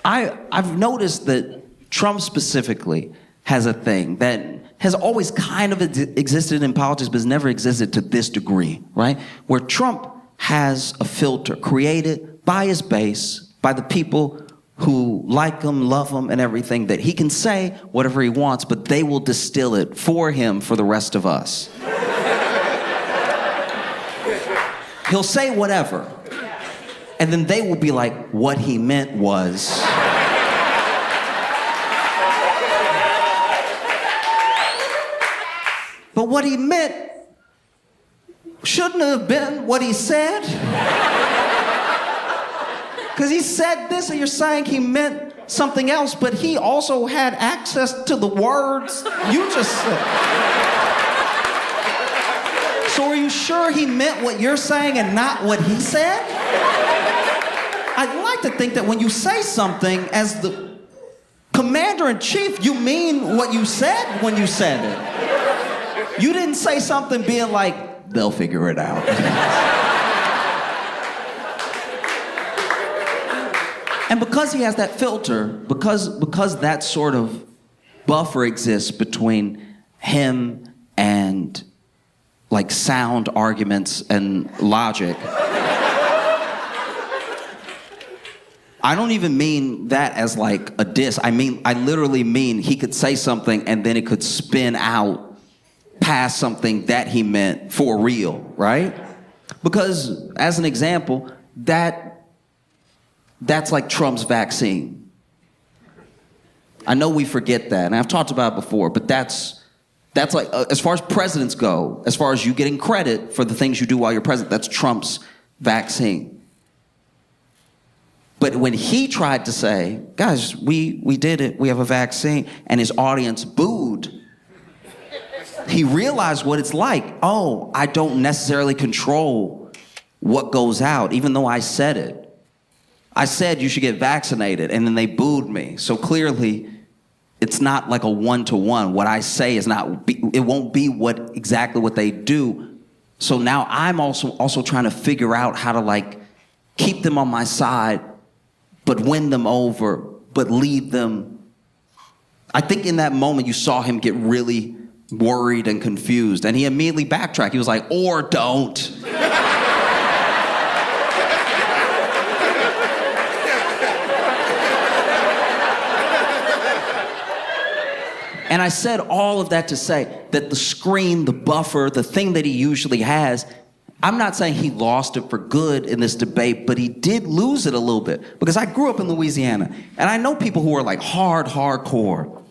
I've noticed that Trump specifically has a thing that has always kind of existed in politics, but has never existed to this degree, right? Where Trump has a filter created by his base, by the people who like him, love him, and everything, that he can say whatever he wants, but they will distill it for him for the rest of us. He'll say whatever, and then they will be like, what he meant was... But what he meant shouldn't have been what he said. Because he said this and you're saying he meant something else, but he also had access to the words you just said. So are you sure he meant what you're saying and not what he said? I'd like to think that when you say something as the commander-in-chief, you mean what you said when you said it. You didn't say something being like, they'll figure it out. And because he has that filter, because that sort of buffer exists between him and like sound arguments and logic, I don't even mean that as like a diss. I literally mean he could say something and then it could spin out past something that he meant for real, right? Because, as an example, that's like Trump's vaccine. I know we forget that, and I've talked about it before, but that's like, as far as presidents go, as far as you getting credit for the things you do while you're president, that's Trump's vaccine. But when he tried to say, guys, we did it, we have a vaccine, and his audience booed, he realized what it's like. Oh, I don't necessarily control what goes out, even though I said it. I said you should get vaccinated, and then they booed me. So clearly, it's not like a one-to-one. What I say is not, it won't be exactly what they do. So now I'm also trying to figure out how to like keep them on my side, but win them over, but lead them. I think in that moment you saw him get really worried and confused, and he immediately backtracked. He was like, or don't. And I said all of that to say that the screen, the buffer, the thing that he usually has, I'm not saying he lost it for good in this debate, but he did lose it a little bit. Because I grew up in Louisiana, and I know people who are like hardcore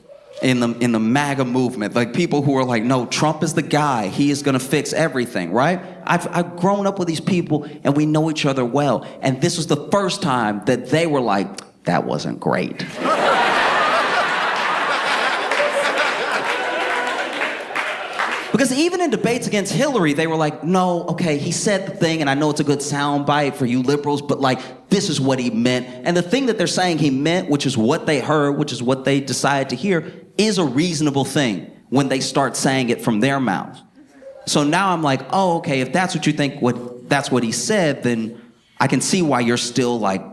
in the MAGA movement, like people who are like, no, Trump is the guy. He is gonna fix everything, right? I've grown up with these people, and we know each other well. And this was the first time that they were like, that wasn't great. Because even in debates against Hillary, they were like, no, okay, he said the thing, and I know it's a good soundbite for you liberals, but like, this is what he meant. And the thing that they're saying he meant, which is what they heard, which is what they decided to hear, is a reasonable thing when they start saying it from their mouth. So now I'm like, oh, okay, if that's what you think, that's what he said, then I can see why you're still like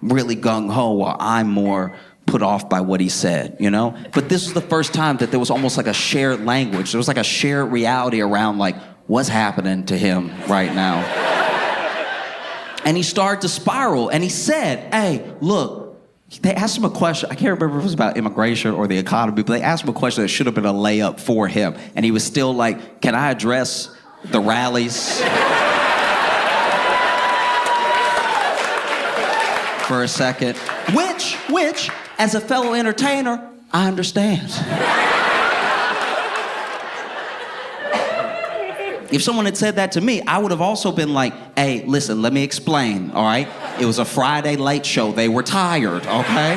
really gung-ho while I'm more put off by what he said, you know? But this was the first time that there was almost like a shared language. There was like a shared reality around like what's happening to him right now. And he started to spiral, and he said, hey, look, they asked him a question. I can't remember if it was about immigration or the economy, but they asked him a question that should have been a layup for him. And he was still like, can I address the rallies? for a second. Which, as a fellow entertainer, I understand. If someone had said that to me, I would have also been like, hey, listen, let me explain, all right? It was a Friday late show. They were tired, okay?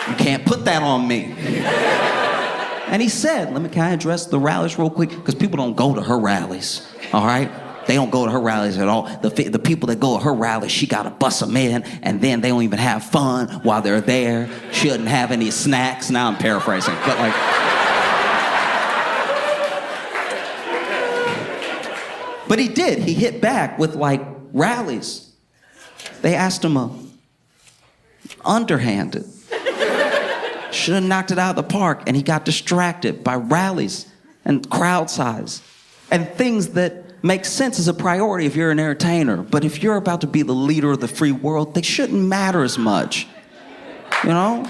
You can't put that on me. And he said, can I address the rallies real quick? Because people don't go to her rallies, all right? They don't go to her rallies at all. The people that go to her rallies, she got to bust them in, and then they don't even have fun while they're there. She doesn't have any snacks. Now I'm paraphrasing, but like... But he did. He hit back with, like, rallies. They asked him underhanded. Should have knocked it out of the park, and he got distracted by rallies and crowd size and things that make sense as a priority if you're an entertainer. But if you're about to be the leader of the free world, they shouldn't matter as much, you know?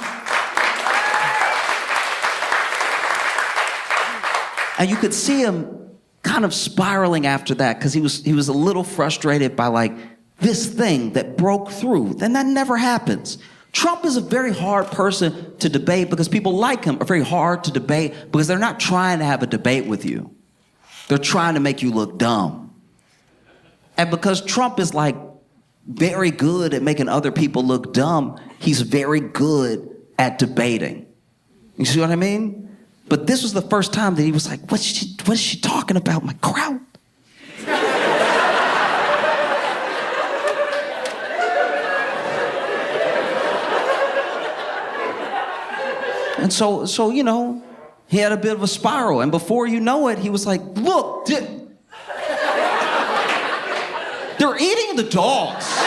And you could see him kind of spiraling after that because he was a little frustrated by like this thing that broke through. Then that never happens. Trump is a very hard person to debate because people like him are very hard to debate because they're not trying to have a debate with you. They're trying to make you look dumb. And because Trump is like very good at making other people look dumb, he's very good at debating. You see what I mean? But this was the first time that he was like, what is she talking about? My crowd. And so, you know, he had a bit of a spiral. And before you know it, he was like, look, they're eating the dogs.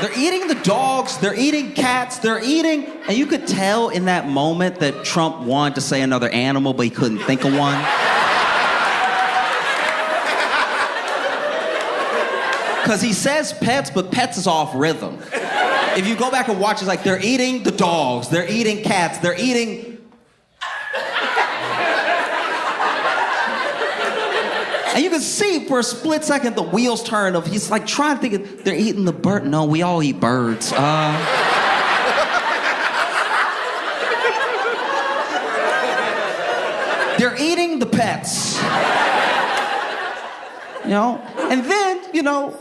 They're eating the dogs, they're eating cats, they're eating... And you could tell in that moment that Trump wanted to say another animal, but he couldn't think of one. Because he says pets, but pets is off rhythm. If you go back and watch, it's like they're eating the dogs, they're eating cats, they're eating... And you can see for a split second the wheels turn of he's like trying to think of, they're eating the bird. No, we all eat birds. They're eating the pets. You know? And then, you know,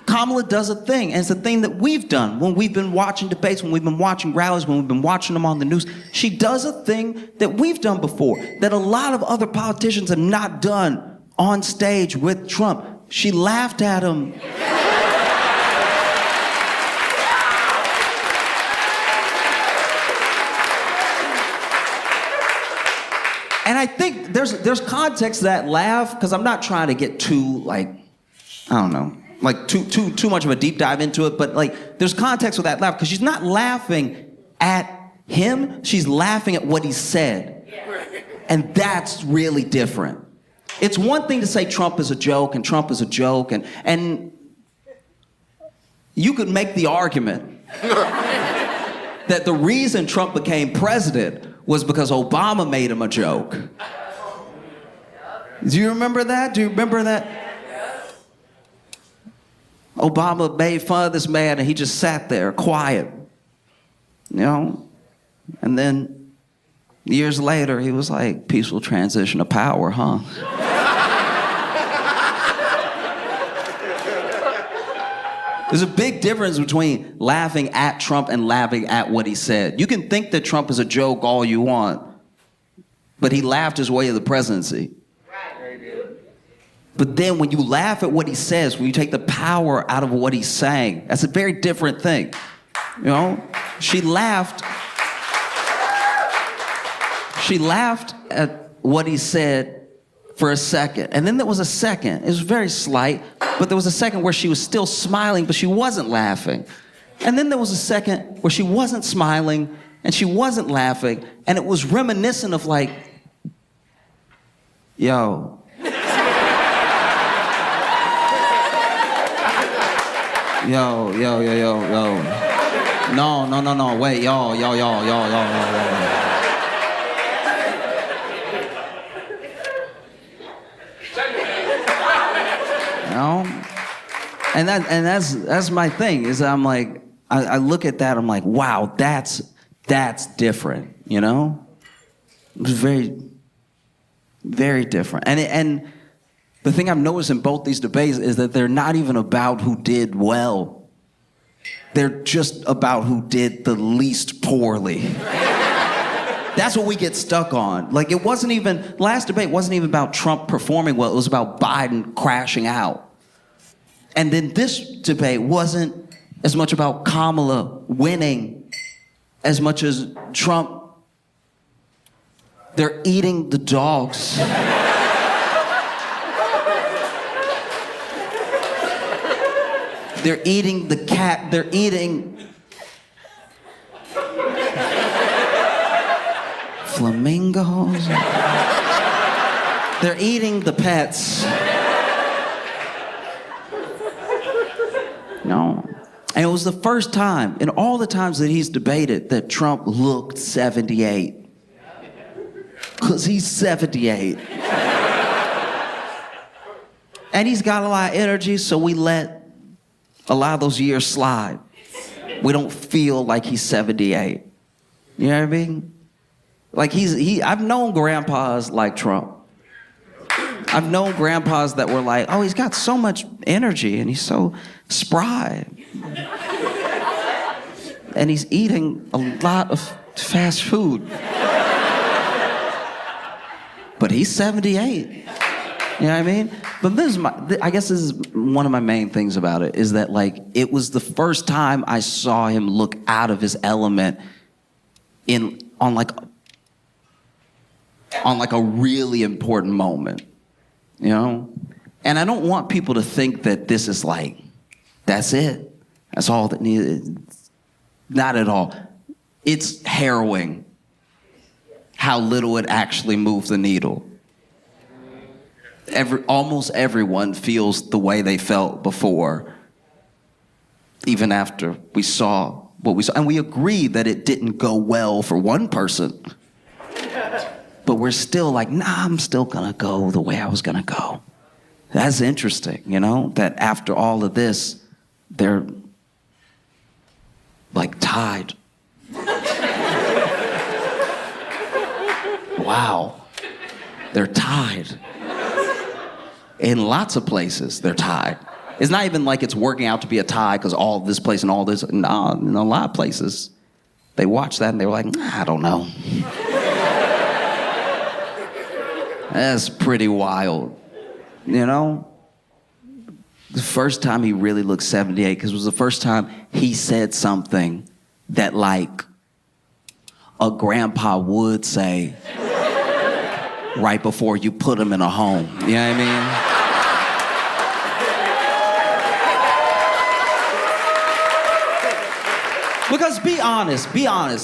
Kamala does a thing, and it's a thing that we've done when we've been watching debates, when we've been watching rallies, when we've been watching them on the news. She does a thing that we've done before, that a lot of other politicians have not done on stage with Trump. She laughed at him. And I think there's context to that laugh, because I'm not trying to get too, like, I don't know, like too much of a deep dive into it, but like there's context with that laugh because she's not laughing at him, she's laughing at what he said. And that's really different. It's one thing to say Trump is a joke and Trump is a joke, and you could make the argument that the reason Trump became president was because Obama made him a joke. Do you remember that? Do you remember that? Obama made fun of this man and he just sat there quiet, you know? And then years later, he was like, peaceful transition of power, huh? There's a big difference between laughing at Trump and laughing at what he said. You can think that Trump is a joke all you want, but he laughed his way to the presidency. But then when you laugh at what he says, when you take the power out of what he's saying, that's a very different thing. You know? She laughed at what he said for a second. And then there was a second, it was very slight, but there was a second where she was still smiling, but she wasn't laughing. And then there was a second where she wasn't smiling and she wasn't laughing. And it was reminiscent of like, yo, No. Wait, y'all. You know? And that's my thing, is I'm like, I look at that, I'm like, wow, that's different, you know? It was very, very different. And the thing I've noticed in both these debates is that they're not even about who did well. They're just about who did the least poorly. That's what we get stuck on. Like, it wasn't even, last debate wasn't even about Trump performing well, it was about Biden crashing out. And then this debate wasn't as much about Kamala winning as much as Trump. They're eating the dogs. They're eating the cat. They're eating flamingos. They're eating the pets. No. And it was the first time in all the times that he's debated that Trump looked 78. Because he's 78. And he's got a lot of energy, so we let a lot of those years slide. We don't feel like he's 78. You know what I mean? Like I've known grandpas like Trump. I've known grandpas that were like, oh, he's got so much energy and he's so spry. And he's eating a lot of fast food. But he's 78. You know what I mean? But I guess this is one of my main things about it, is that, like, it was the first time I saw him look out of his element on a really important moment, you know? And I don't want people to think that this is like, that's it. That's all that needed. Not at all. It's harrowing how little it actually moves the needle. Almost everyone feels the way they felt before, even after we saw what we saw. And we agree that it didn't go well for one person. But we're still like, nah, I'm still gonna go the way I was gonna go. That's interesting, you know? That after all of this, they're like tied. Wow. They're tied. In lots of places, they're tied. It's not even like it's working out to be a tie because all this place and all this. No, in a lot of places, they watched that and they were like, I don't know. That's pretty wild, you know? The first time he really looked 78, because it was the first time he said something that, like, a grandpa would say right before you put him in a home. You know what I mean? Because be honest,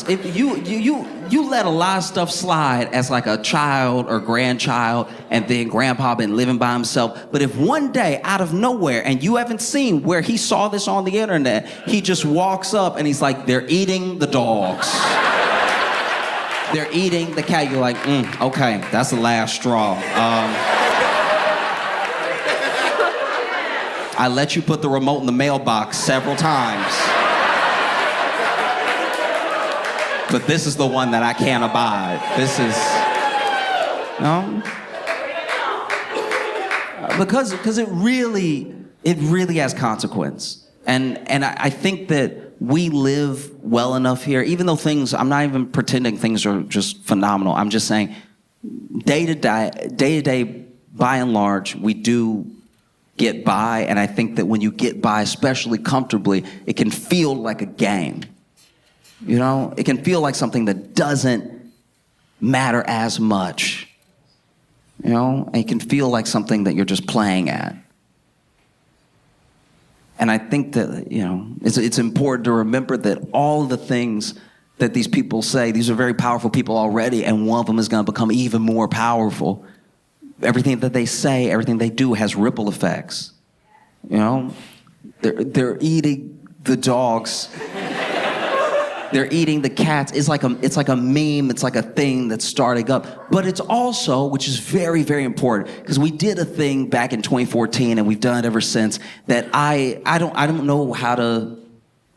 if you let a lot of stuff slide as like a child or grandchild, and then grandpa been living by himself, but if one day out of nowhere, and you haven't seen where he saw this on the internet, he just walks up and he's like, they're eating the dogs. They're eating the cat. You're like, okay, that's the last straw. I let you put the remote in the mailbox several times. But this is the one that I can't abide. This is, because it really has consequence. And I think that we live well enough here, even though I'm not even pretending things are just phenomenal. I'm just saying, day to day, by and large, we do get by. And I think that when you get by, especially comfortably, it can feel like a game. You know, it can feel like something that doesn't matter as much. You know, and it can feel like something that you're just playing at. And I think that, you know, it's important to remember that all the things that these people say, these are very powerful people already, and one of them is going to become even more powerful. Everything that they say, everything they do has ripple effects. You know, they're eating the dogs. they're eating the cats. It's like a meme. It's like a thing that's starting up. But it's also, which is very, very important, because we did a thing back in 2014, and we've done it ever since, that I don't know how to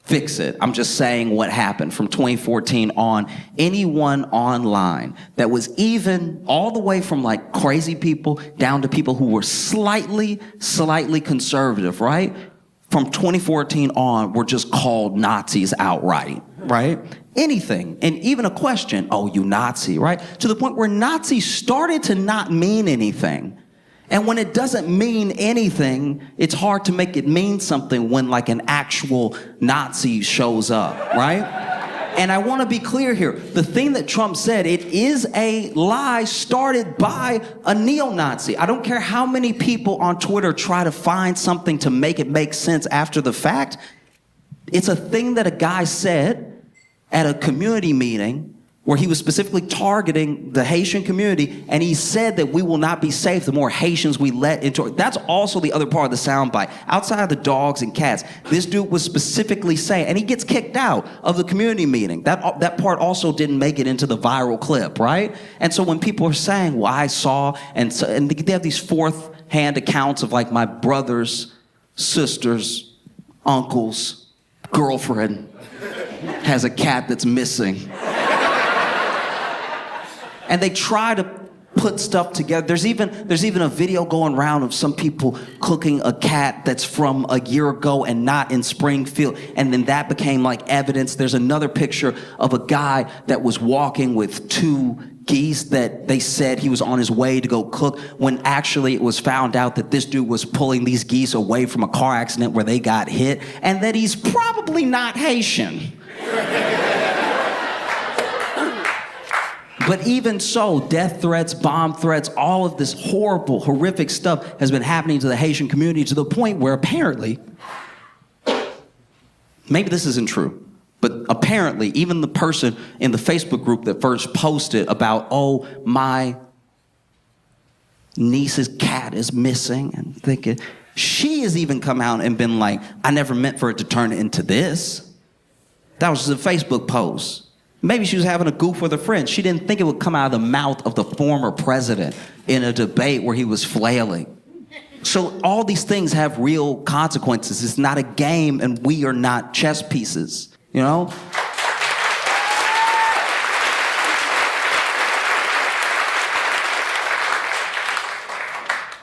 fix it. I'm just saying what happened from 2014 on. Anyone online that was even all the way from like crazy people down to people who were slightly conservative, right? From 2014 on, were just called Nazis outright, right? Anything, and even a question, oh, you Nazi, right? To the point where Nazi started to not mean anything. And when it doesn't mean anything, it's hard to make it mean something when like an actual Nazi shows up, right? And I want to be clear here. The thing that Trump said, it is a lie started by a neo-Nazi. I don't care how many people on Twitter try to find something to make it make sense after the fact. It's a thing that a guy said at a community meeting where he was specifically targeting the Haitian community, and he said that we will not be safe the more Haitians we let into it. That's also the other part of the soundbite. Outside of the dogs and cats, this dude was specifically saying, and he gets kicked out of the community meeting. That part also didn't make it into the viral clip, right? And so when people are saying, well, I saw, and they have these fourth-hand accounts of like my brother's, sister's, uncle's girlfriend has a cat that's missing. And they try to put stuff together. There's even a video going around of some people cooking a cat that's from a year ago and not in Springfield. And then that became like evidence. There's another picture of a guy that was walking with 2 geese that they said he was on his way to go cook, when actually it was found out that this dude was pulling these geese away from a car accident where they got hit, and that he's probably not Haitian. But even so, death threats, bomb threats, all of this horrible, horrific stuff has been happening to the Haitian community to the point where apparently, maybe this isn't true, but apparently even the person in the Facebook group that first posted about, oh, my niece's cat is missing, and thinking, she has even come out and been like, I never meant for it to turn into this. That was just a Facebook post. Maybe she was having a goof with a friend. She didn't think it would come out of the mouth of the former president in a debate where he was flailing. So all these things have real consequences. It's not a game, and we are not chess pieces, you know?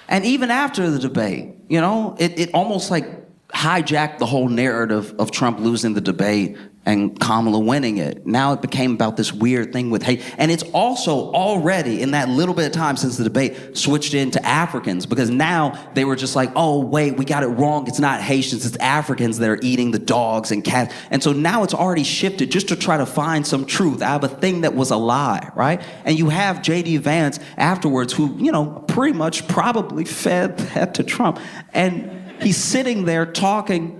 And even after the debate, you know, it almost like hijacked the whole narrative of Trump losing the debate and Kamala winning it. Now it became about this weird thing with hate. And it's also already, in that little bit of time since the debate, switched into Africans, because now they were just like, oh, wait, we got it wrong. It's not Haitians, it's Africans that are eating the dogs and cats. And so now it's already shifted just to try to find some truth out of a thing that was a lie, right? And you have J.D. Vance afterwards who, you know, pretty much probably fed that to Trump. And he's sitting there talking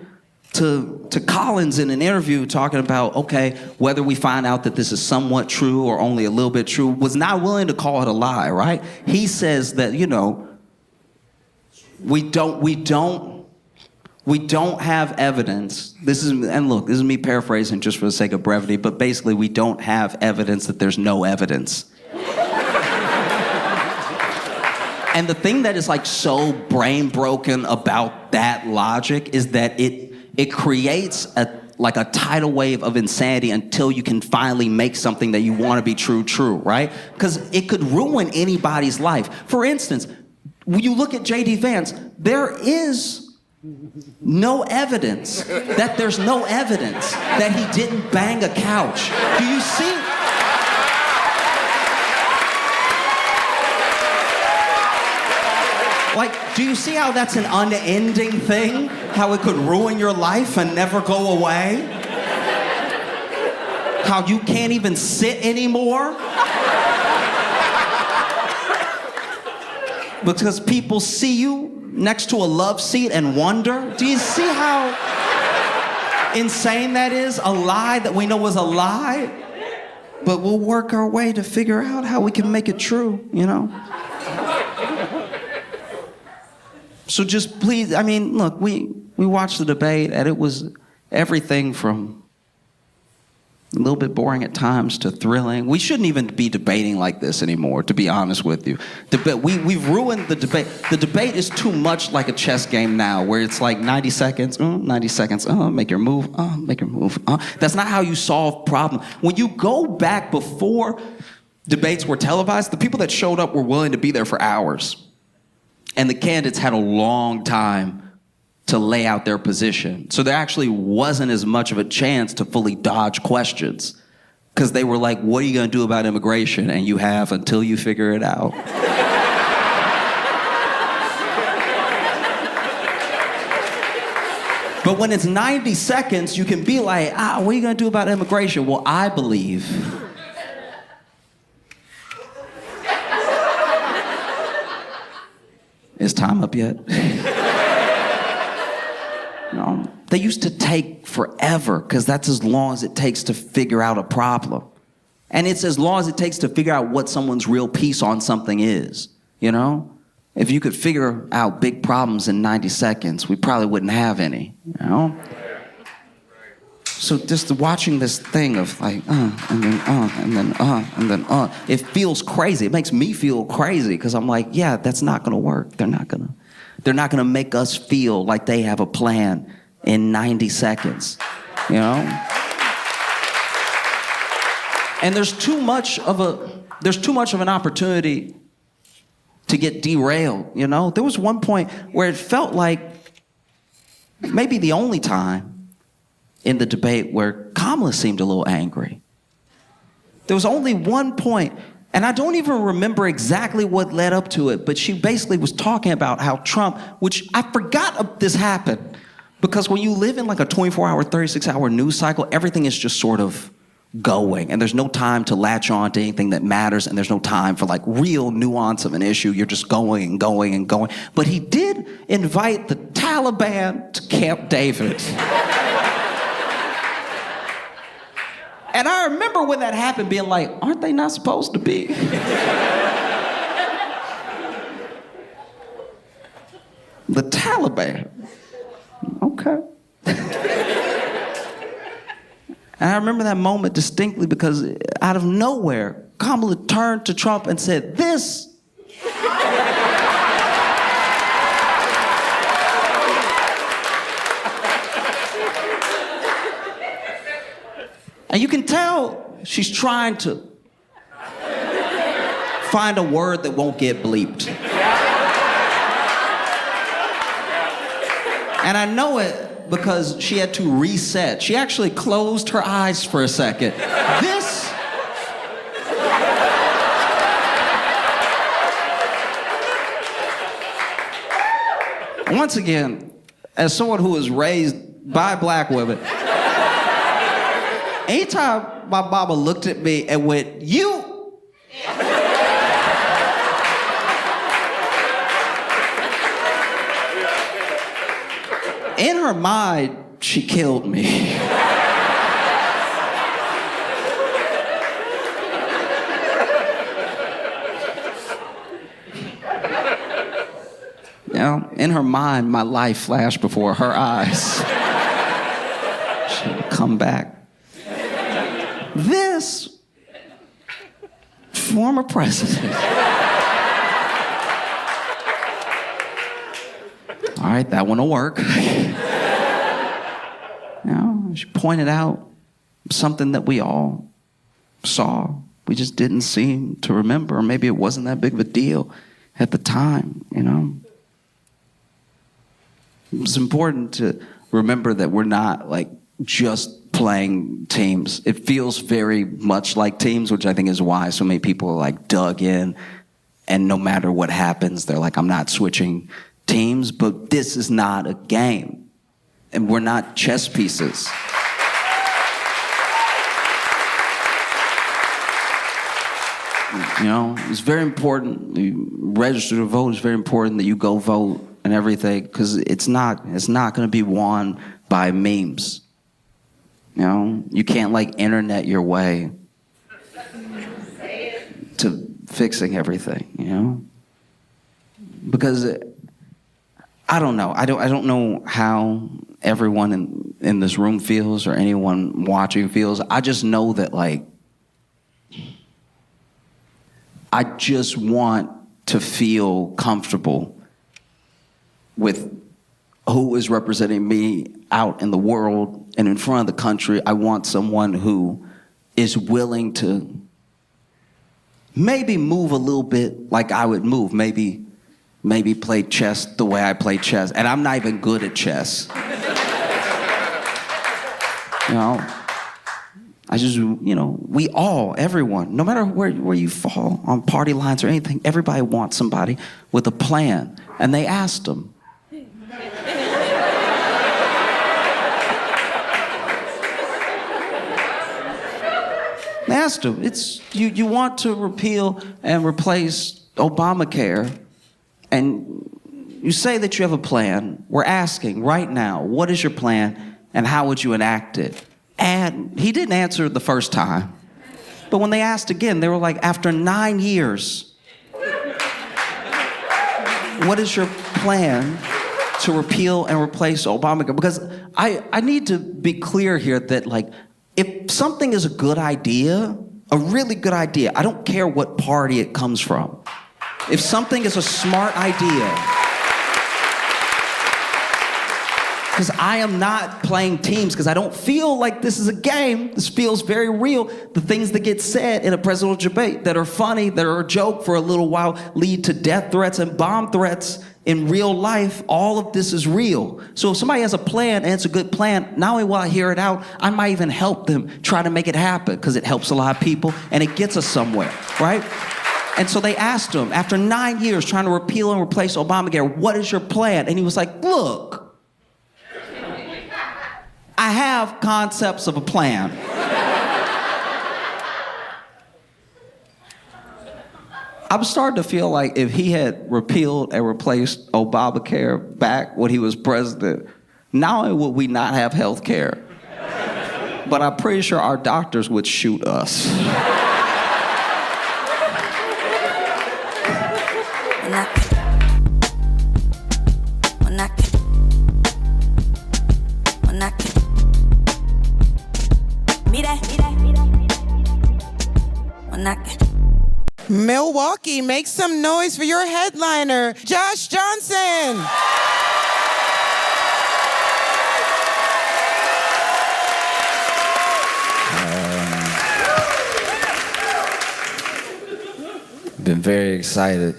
to Collins in an interview, talking about, okay, whether we find out that this is somewhat true or only a little bit true, was not willing to call it a lie, right? He says that, you know, we don't have evidence. This is me paraphrasing just for the sake of brevity, but basically we don't have evidence that there's no evidence. And the thing that is like so brain broken about that logic is that it creates a tidal wave of insanity until you can finally make something that you want to be true, right? Because it could ruin anybody's life. For instance, when you look at J.D. Vance, there is no evidence that there's no evidence that he didn't bang a couch. Do you see? Like, do you see how that's an unending thing? How it could ruin your life and never go away? How you can't even sit anymore? Because people see you next to a love seat and wonder? Do you see how insane that is? A lie that we know is a lie? But we'll work our way to figure out how we can make it true, you know? So just please, I mean, look, we watched the debate, and it was everything from a little bit boring at times to thrilling. We shouldn't even be debating like this anymore, to be honest with you. We've ruined the debate. The debate is too much like a chess game now, where it's like 90 seconds, 90 seconds, make your move, make your move. That's not how you solve problems. When you go back before debates were televised, the people that showed up were willing to be there for hours. And the candidates had a long time to lay out their position. So there actually wasn't as much of a chance to fully dodge questions, because they were like, what are you going to do about immigration? And you have until you figure it out. But when it's 90 seconds, you can be like, what are you going to do about immigration? Well, I believe is time up yet? They used to take forever, because that's as long as it takes to figure out a problem. And it's as long as it takes to figure out what someone's real piece on something is, you know? If you could figure out big problems in 90 seconds, we probably wouldn't have any, you know? So just watching this thing of like, and then, it feels crazy. It makes me feel crazy, because I'm like, yeah, that's not gonna work. They're not gonna make us feel like they have a plan in 90 seconds, you know? And there's too much of an opportunity to get derailed, you know? There was one point where it felt like maybe the only time in the debate where Kamala seemed a little angry. There was only one point, and I don't even remember exactly what led up to it, but she basically was talking about how Trump, which I forgot this happened, because when you live in like a 24-hour, 36-hour news cycle, everything is just sort of going, and there's no time to latch on to anything that matters, and there's no time for like real nuance of an issue. You're just going and going and going. But he did invite the Taliban to Camp David. And I remember when that happened being like, aren't they not supposed to be? The Taliban. Okay. And I remember that moment distinctly, because out of nowhere, Kamala turned to Trump and said, this. And you can tell she's trying to find a word that won't get bleeped. And I know it because she had to reset. She actually closed her eyes for a second. This. Once again, as someone who was raised by black women, anytime my mama looked at me and went, you. In her mind, she killed me. You know, in her mind, my life flashed before her eyes. She would come back. This former president. All right, that one will work. You know, she pointed out something that we all saw. We just didn't seem to remember, or maybe it wasn't that big of a deal at the time, you know? It's important to remember that we're not like just playing teams. It feels very much like teams, which I think is why so many people are like dug in, and no matter what happens, they're like, I'm not switching teams. But this is not a game, and we're not chess pieces. You know, it's very important. You register to vote. It's very important that you go vote and everything, because it's not going to be won by memes. You know, you can't like internet your way to fixing everything. You know, because I don't know. I don't know how everyone in this room feels or anyone watching feels. I just know that, like, I just want to feel comfortable with who is representing me out in the world and in front of the country. I want someone who is willing to maybe move a little bit like I would move. Maybe play chess the way I play chess. And I'm not even good at chess. You know, I just, you know, we all, everyone, no matter where you fall on party lines or anything, everybody wants somebody with a plan. And they asked him. They asked him, it's, you want to repeal and replace Obamacare, and you say that you have a plan. We're asking right now, what is your plan and how would you enact it? And he didn't answer the first time. But when they asked again, they were like, after 9 years, what is your plan to repeal and replace Obamacare? Because I need to be clear here that, like, if something is a good idea, a really good idea, I don't care what party it comes from. If something is a smart idea, because I am not playing teams, because I don't feel like this is a game. This feels very real. The things that get said in a presidential debate that are funny, that are a joke for a little while, lead to death threats and bomb threats in real life. All of this is real. So if somebody has a plan and it's a good plan, not only will I hear it out, I might even help them try to make it happen, because it helps a lot of people and it gets us somewhere, right? And so they asked him, after 9 years trying to repeal and replace Obamacare, what is your plan? And he was like, look, I have concepts of a plan. I'm starting to feel like if he had repealed and replaced Obamacare back when he was president, not only would we not have health care, but I'm pretty sure our doctors would shoot us. Milwaukee, make some noise for your headliner, Josh Johnson. Been very excited.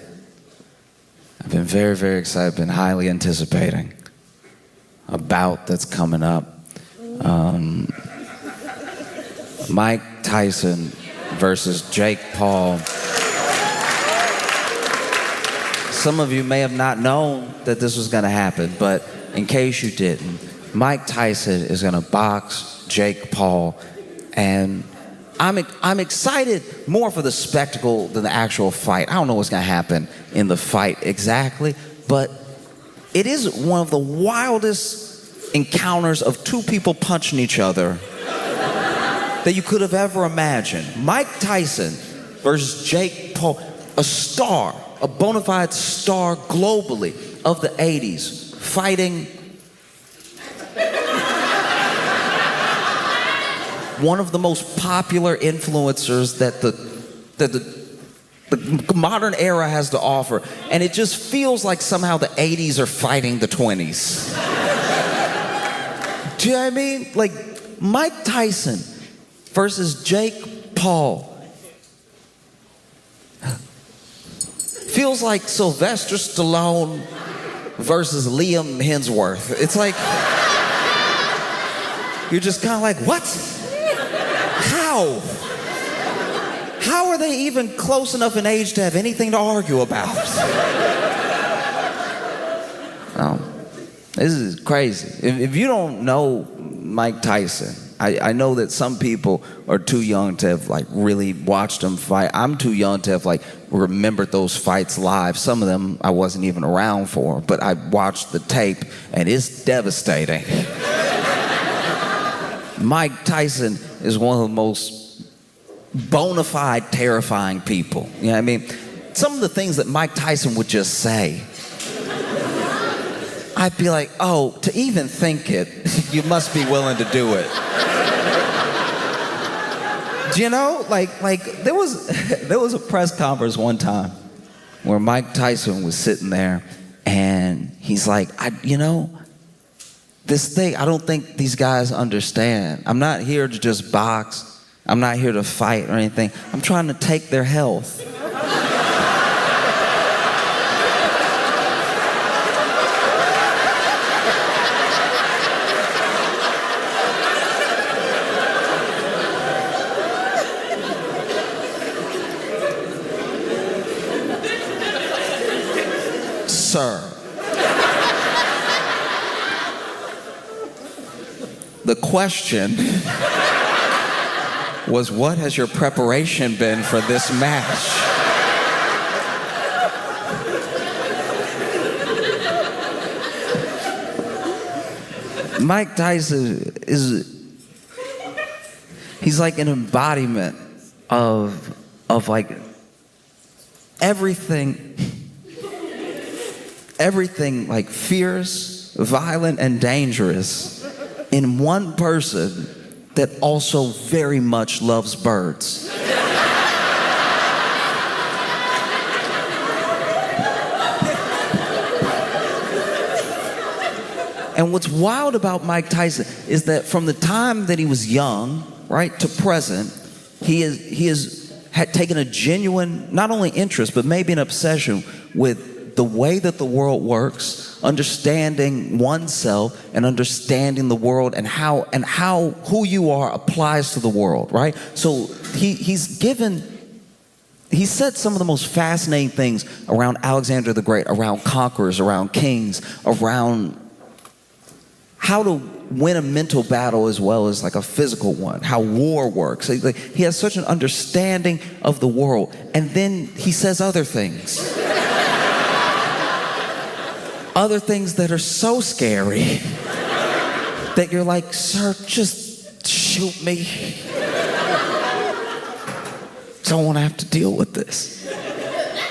I've been very, very excited. Been highly anticipating a bout that's coming up. Mike Tyson versus Jake Paul. Some of you may have not known that this was going to happen, but in case you didn't, Mike Tyson is going to box Jake Paul, and I'm excited more for the spectacle than the actual fight. I don't know what's going to happen in the fight exactly, but it is one of the wildest encounters of two people punching each other that you could have ever imagined. Mike Tyson versus Jake Paul, a star, a bona fide star globally of the 80s, fighting one of the most popular influencers that the modern era has to offer. And it just feels like somehow the 80s are fighting the 20s. Do you know what I mean? Like, Mike Tyson versus Jake Paul feels like Sylvester Stallone versus Liam Hemsworth. It's like, you're just kind of like, what? How? How are they even close enough in age to have anything to argue about? This is crazy. If you don't know Mike Tyson, I know that some people are too young to have like really watched him fight. I'm too young to have like remembered those fights live. Some of them I wasn't even around for, but I watched the tape and it's devastating. Mike Tyson is one of the most bona fide terrifying people. You know what I mean? Some of the things that Mike Tyson would just say. I'd be like, oh, to even think it, you must be willing to do it. Do you know, like there was a press conference one time where Mike Tyson was sitting there, and he's like, this thing, I don't think these guys understand. I'm not here to just box. I'm not here to fight or anything. I'm trying to take their health. Sir. The question was, what has your preparation been for this match? Mike Tyson he's like an embodiment of like everything like fierce, violent, and dangerous in one person that also very much loves birds. And what's wild about Mike Tyson is that from the time that he was young, right, to present, he had taken a genuine, not only interest, but maybe an obsession with the way that the world works, understanding oneself and understanding the world and how who you are applies to the world, right? So he said some of the most fascinating things around Alexander the Great, around conquerors, around kings, around how to win a mental battle as well as like a physical one, how war works. He has such an understanding of the world. And then he says other things. Other things that are so scary that you're like, sir, just shoot me. Don't want to have to deal with this,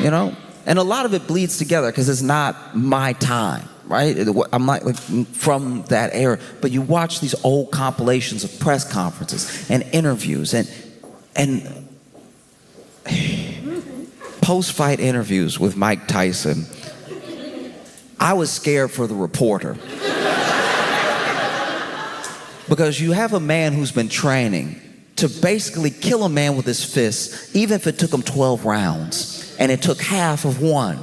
you know? And a lot of it bleeds together because it's not my time, right? I'm not like from that era, but you watch these old compilations of press conferences and interviews and post-fight interviews with Mike Tyson. I was scared for the reporter. Because you have a man who's been training to basically kill a man with his fists, even if it took him 12 rounds, and it took half of one.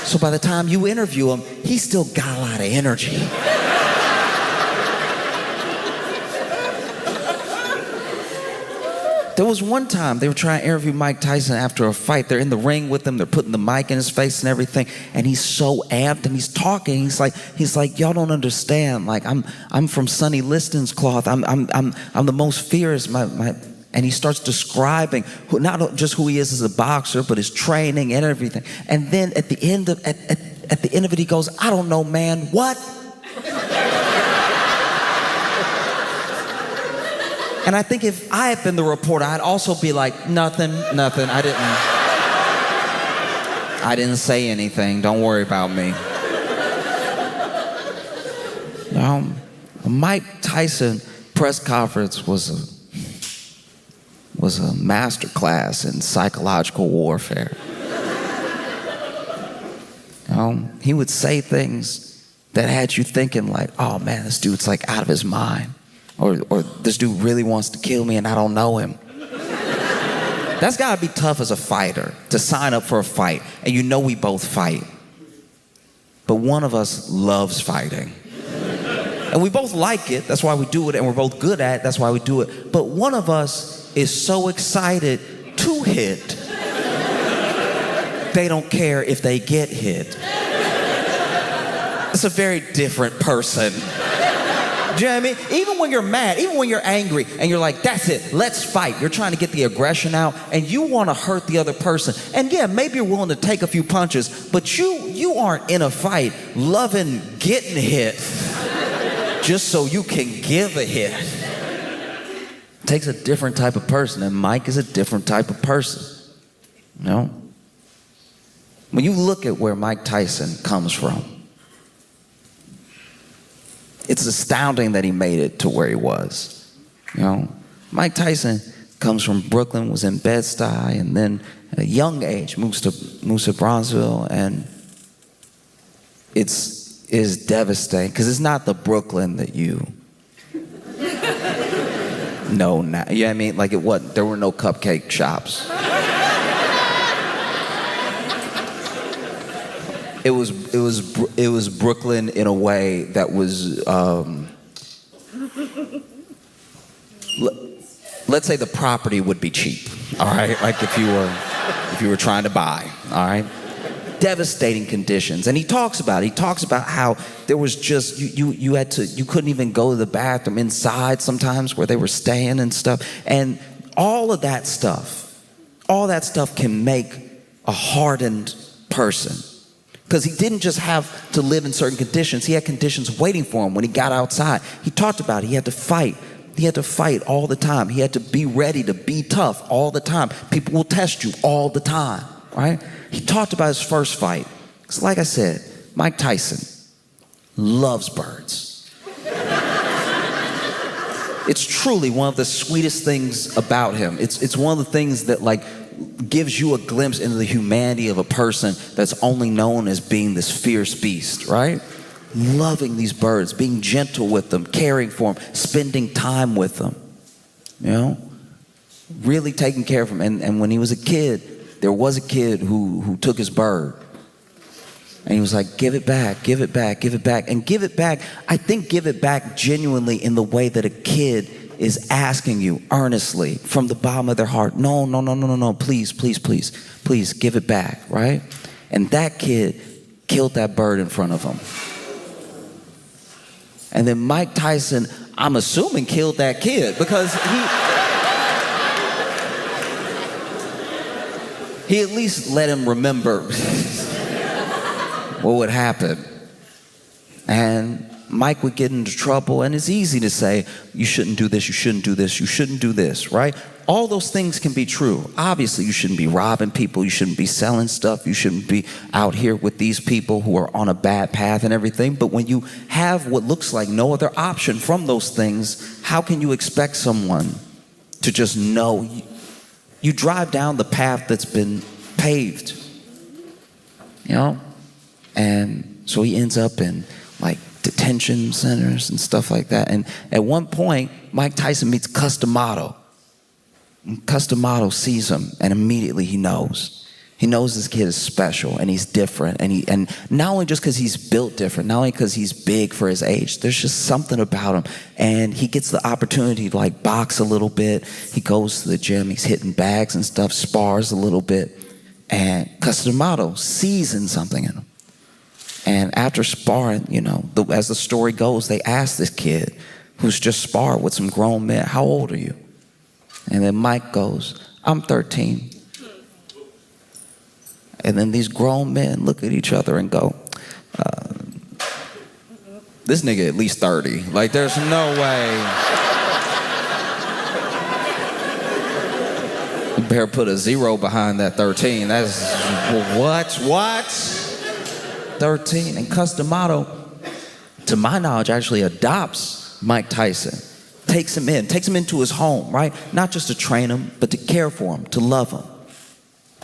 So by the time you interview him, he's still got a lot of energy. There was one time they were trying to interview Mike Tyson after a fight. They're in the ring with him. They're putting the mic in his face and everything. And he's so amped and he's talking. He's like, y'all don't understand. Like I'm from Sonny Liston's cloth. I'm the most fierce. And he starts describing not just who he is as a boxer, but his training and everything. And then at the end of it, he goes, I don't know, man. What? And I think if I had been the reporter, I'd also be like, nothing. I didn't say anything. Don't worry about me. Mike Tyson press conference was a master class in psychological warfare. He would say things that had you thinking like, oh man, this dude's like out of his mind. Or this dude really wants to kill me and I don't know him. That's gotta be tough as a fighter, to sign up for a fight. And you know we both fight. But one of us loves fighting. And we both like it, that's why we do it, and we're both good at it, that's why we do it. But one of us is so excited to hit, they don't care if they get hit. It's a very different person. Do you know what I mean? Even when you're mad, even when you're angry, and you're like, that's it, let's fight. You're trying to get the aggression out, and you want to hurt the other person. And yeah, maybe you're willing to take a few punches, but you aren't in a fight loving getting hit just so you can give a hit. It takes a different type of person, and Mike is a different type of person. You know? When you look at where Mike Tyson comes from, it's astounding that he made it to where he was. You know, Mike Tyson comes from Brooklyn, was in Bed-Stuy, and then at a young age moves to Bronzeville, and it is devastating because it's not the Brooklyn that you know now. You know what I mean? Like there were no cupcake shops. It was Brooklyn in a way that was let's say the property would be cheap, all right? Like if you were trying to buy, all right? Devastating conditions. And he talks about how there was just you couldn't even go to the bathroom inside sometimes where they were staying and stuff. And all that stuff can make a hardened person. Because he didn't just have to live in certain conditions. He had conditions waiting for him when he got outside. He talked about it. He had to fight. He had to fight all the time. He had to be ready to be tough all the time. People will test you all the time, right? He talked about his first fight. Because like I said, Mike Tyson loves birds. It's truly one of the sweetest things about him. It's one of the things that like gives you a glimpse into the humanity of a person that's only known as being this fierce beast, right? Loving these birds, being gentle with them, caring for them, spending time with them, you know? Really taking care of them. And when he was a kid, there was a kid who took his bird. And he was like, give it back, give it back, give it back. And give it back, I think give it back genuinely in the way that a kid is asking you earnestly from the bottom of their heart, no, please, give it back, right? And that kid killed that bird in front of him. And then Mike Tyson, I'm assuming, killed that kid because he at least let him remember what would happen. And Mike would get into trouble, and it's easy to say, you shouldn't do this, you shouldn't do this, you shouldn't do this, right? All those things can be true. Obviously, you shouldn't be robbing people, you shouldn't be selling stuff, you shouldn't be out here with these people who are on a bad path and everything. But when you have what looks like no other option from those things, how can you expect someone to just know? You drive down the path that's been paved, you know? And so he ends up in like detention centers and stuff like that. And at one point, Mike Tyson meets Cus D'Amato. And Cus D'Amato sees him, and immediately he knows. He knows this kid is special and he's different. And not only just because he's built different, not only because he's big for his age, there's just something about him. And he gets the opportunity to like box a little bit. He goes to the gym, he's hitting bags and stuff, spars a little bit. And Cus D'Amato sees in something in him. And after sparring, you know, as the story goes, they ask this kid who's just sparred with some grown men, how old are you? And then Mike goes, I'm 13. And then these grown men look at each other and go, this nigga at least 30. Like, there's no way. You better put a 0 behind that 13. That's, what? 13. And Cus D'Amato, to my knowledge, actually adopts Mike Tyson. Takes him into his home, right? Not just to train him, but to care for him, to love him.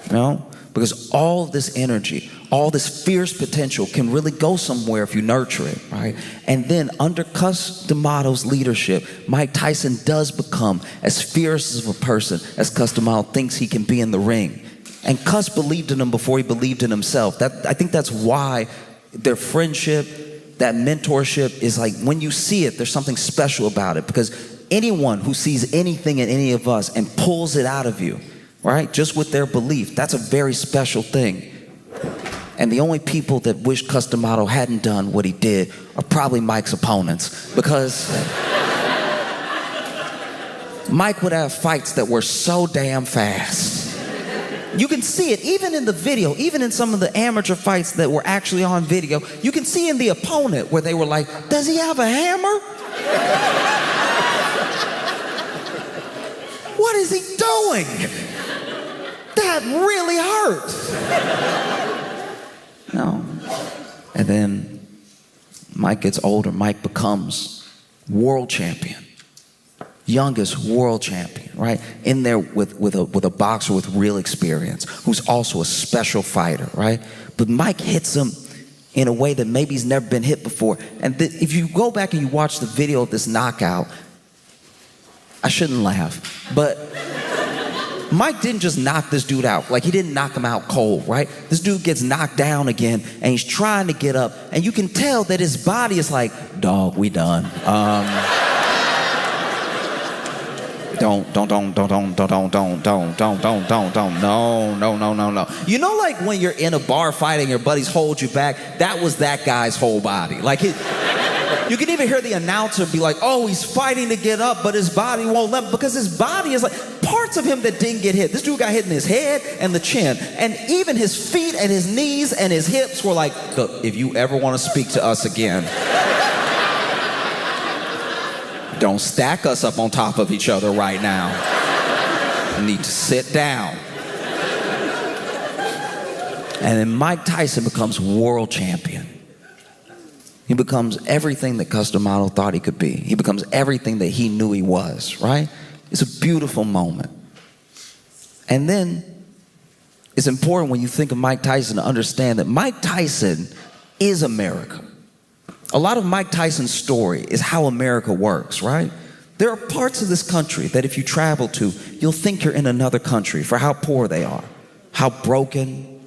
You know? Because all of this energy, all this fierce potential can really go somewhere if you nurture it, right? And then under Cus D'Amato's leadership, Mike Tyson does become as fierce of a person as Cus D'Amato thinks he can be in the ring. And Cus believed in him before he believed in himself. I think that's why their friendship, that mentorship is like, when you see it, there's something special about it. Because anyone who sees anything in any of us and pulls it out of you, right, just with their belief, that's a very special thing. And the only people that wish Cus D'Amato hadn't done what he did are probably Mike's opponents. Because Mike would have fights that were so damn fast. You can see it even in the video, even in some of the amateur fights that were actually on video. You can see in the opponent where they were like, does he have a hammer? What is he doing? That really hurt. And then Mike gets older. Mike becomes world champion. Youngest world champion, right? In there with a boxer with real experience, who's also a special fighter, right? But Mike hits him in a way that maybe he's never been hit before. And if you go back and you watch the video of this knockout, I shouldn't laugh, but Mike didn't just knock this dude out. Like, he didn't knock him out cold, right? This dude gets knocked down again, and he's trying to get up, and you can tell that his body is like, dog, we done. Don't. No. You know, like when you're in a bar fighting, your buddies hold you back. That was that guy's whole body. Like, you can even hear the announcer be like, "Oh, he's fighting to get up, but his body won't let him," because his body is like parts of him that didn't get hit. This dude got hit in his head and the chin, and even his feet and his knees and his hips were like, "Look, if you ever want to speak to us again, don't stack us up on top of each other right now. You need to sit down." And then Mike Tyson becomes world champion. He becomes everything that Cus D'Amato thought he could be. He becomes everything that he knew he was, right? It's a beautiful moment. And then it's important when you think of Mike Tyson to understand that Mike Tyson is America. A lot of Mike Tyson's story is how America works, right? There are parts of this country that if you travel to, you'll think you're in another country for how poor they are, how broken,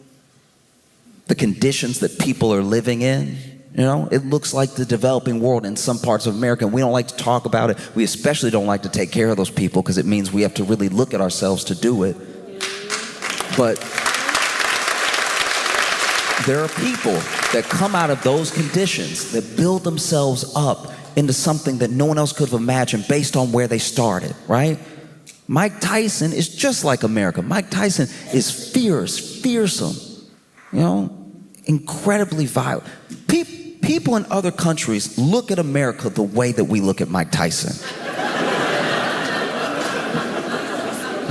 the conditions that people are living in. You know, it looks like the developing world in some parts of America, and we don't like to talk about it. We especially don't like to take care of those people because it means we have to really look at ourselves to do it. But there are people that come out of those conditions that build themselves up into something that no one else could have imagined based on where they started, right? Mike Tyson is just like America. Mike Tyson is fierce, fearsome, you know, incredibly violent. People in other countries look at America the way that we look at Mike Tyson.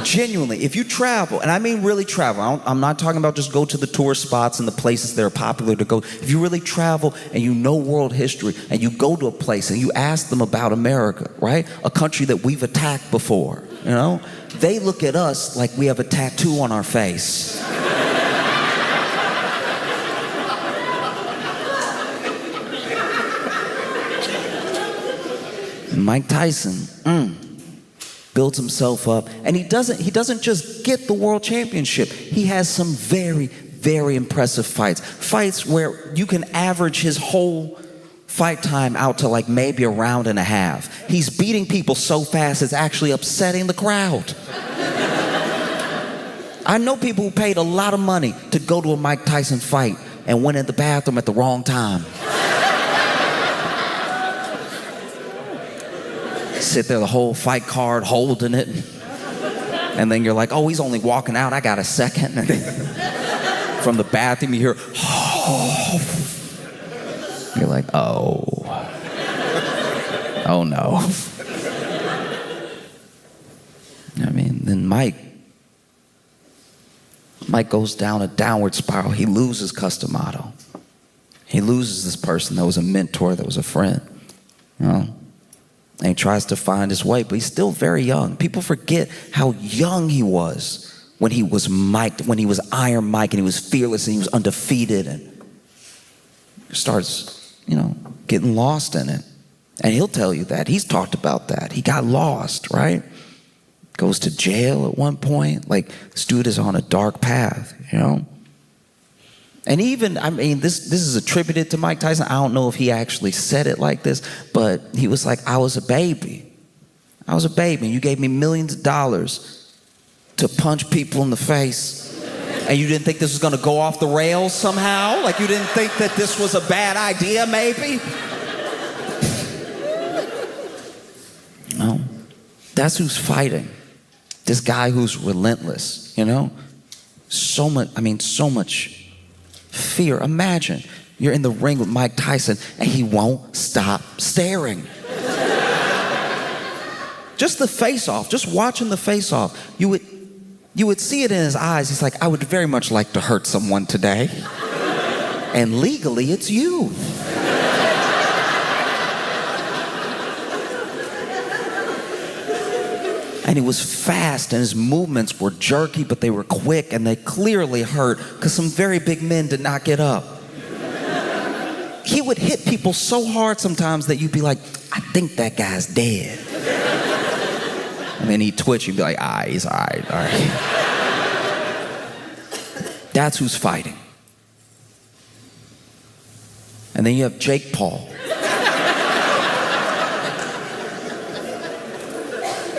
Genuinely, if you travel, and I mean really travel, I'm not talking about just go to the tourist spots and the places that are popular to go. If you really travel and you know world history and you go to a place and you ask them about America, right? A country that we've attacked before, you know? They look at us like we have a tattoo on our face. Mike Tyson builds himself up, and he doesn't just get the world championship. He has some very, very impressive fights where you can average his whole fight time out to like maybe a round and a half. He's beating people so fast it's actually upsetting the crowd. I know people who paid a lot of money to go to a Mike Tyson fight and went in the bathroom at the wrong time. Sit there the whole fight card holding it, and then you're like, "Oh, he's only walking out, I got a second." And then from the bathroom you hear, "Oh." You're like, oh no. I mean, then Mike goes down a downward spiral. He loses Cus D'Amato. He loses this person that was a mentor, that was a friend, you know? And he tries to find his way, but he's still very young. People forget how young he was when he was Mike, when he was Iron Mike, and he was fearless and he was undefeated, and starts, you know, getting lost in it. And he'll tell you that. He's talked about that. He got lost, right? Goes to jail at one point. Like, this dude is on a dark path, you know? And even, I mean, this is attributed to Mike Tyson. I don't know if he actually said it like this, but he was like, I was a baby. And you gave me millions of dollars to punch people in the face. And you didn't think this was gonna go off the rails somehow? Like, you didn't think that this was a bad idea, maybe? No. That's who's fighting. This guy who's relentless, you know? So much fear. Imagine you're in the ring with Mike Tyson and he won't stop staring. Just the face-off, just watching the face-off, you would see it in his eyes. He's like, I would very much like to hurt someone today. And legally, it's you. And he was fast, and his movements were jerky, but they were quick, and they clearly hurt, because some very big men did not get up. He would hit people so hard sometimes that you'd be like, I think that guy's dead. And then he'd twitch, you'd be like, he's all right. That's who's fighting. And then you have Jake Paul.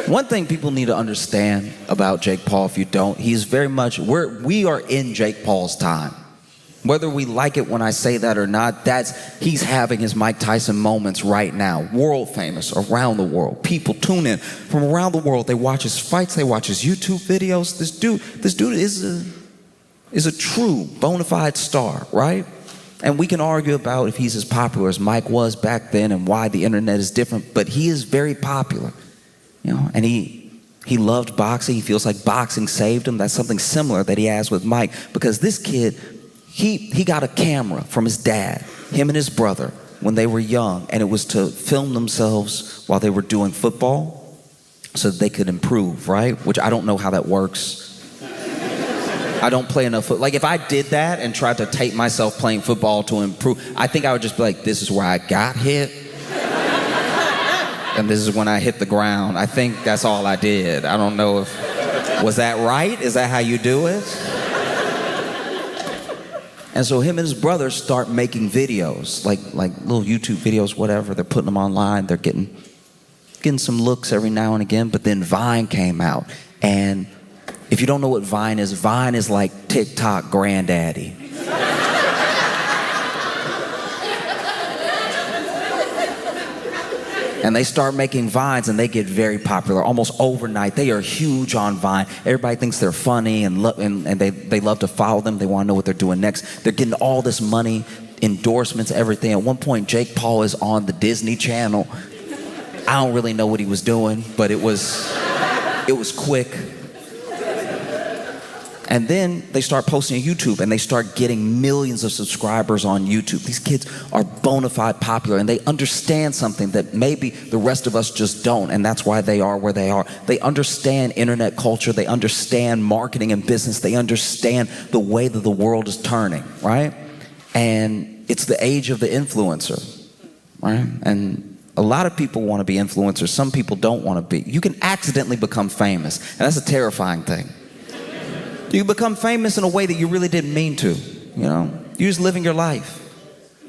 One thing people need to understand about Jake Paul, if you don't, he's very much, we are in Jake Paul's time. Whether we like it when I say that or not, he's having his Mike Tyson moments right now. World famous around the world. People tune in from around the world. They watch his fights, they watch his YouTube videos. This dude is a true bona fide star, right? And we can argue about if he's as popular as Mike was back then and why the internet is different, but he is very popular. You know, and he loved boxing. He feels like boxing saved him. That's something similar that he has with Mike, because this kid, he got a camera from his dad, him and his brother, when they were young, and it was to film themselves while they were doing football so that they could improve, right? Which I don't know how that works. I don't play enough football. Like, if I did that and tried to tape myself playing football to improve, I think I would just be like, this is where I got hit. And this is when I hit the ground. I think that's all I did. I don't know was that right? Is that how you do it? And so him and his brother start making videos, like little YouTube videos, whatever. They're putting them online. They're getting some looks every now and again. But then Vine came out. And if you don't know what Vine is like TikTok granddaddy. And they start making Vines, and they get very popular almost overnight. They are huge on Vine. Everybody thinks they're funny, and they love to follow them. They want to know what they're doing next. They're getting all this money, endorsements, everything. At one point, Jake Paul is on the Disney Channel. I don't really know what he was doing, but it was quick. And then they start posting on YouTube, and they start getting millions of subscribers on YouTube. These kids are bona fide popular, and they understand something that maybe the rest of us just don't, and that's why they are where they are. They understand internet culture. They understand marketing and business. They understand the way that the world is turning, right? And it's the age of the influencer, right? And a lot of people want to be influencers. Some people don't want to be. You can accidentally become famous, and that's a terrifying thing. You become famous in a way that you really didn't mean to, you know? You're just living your life.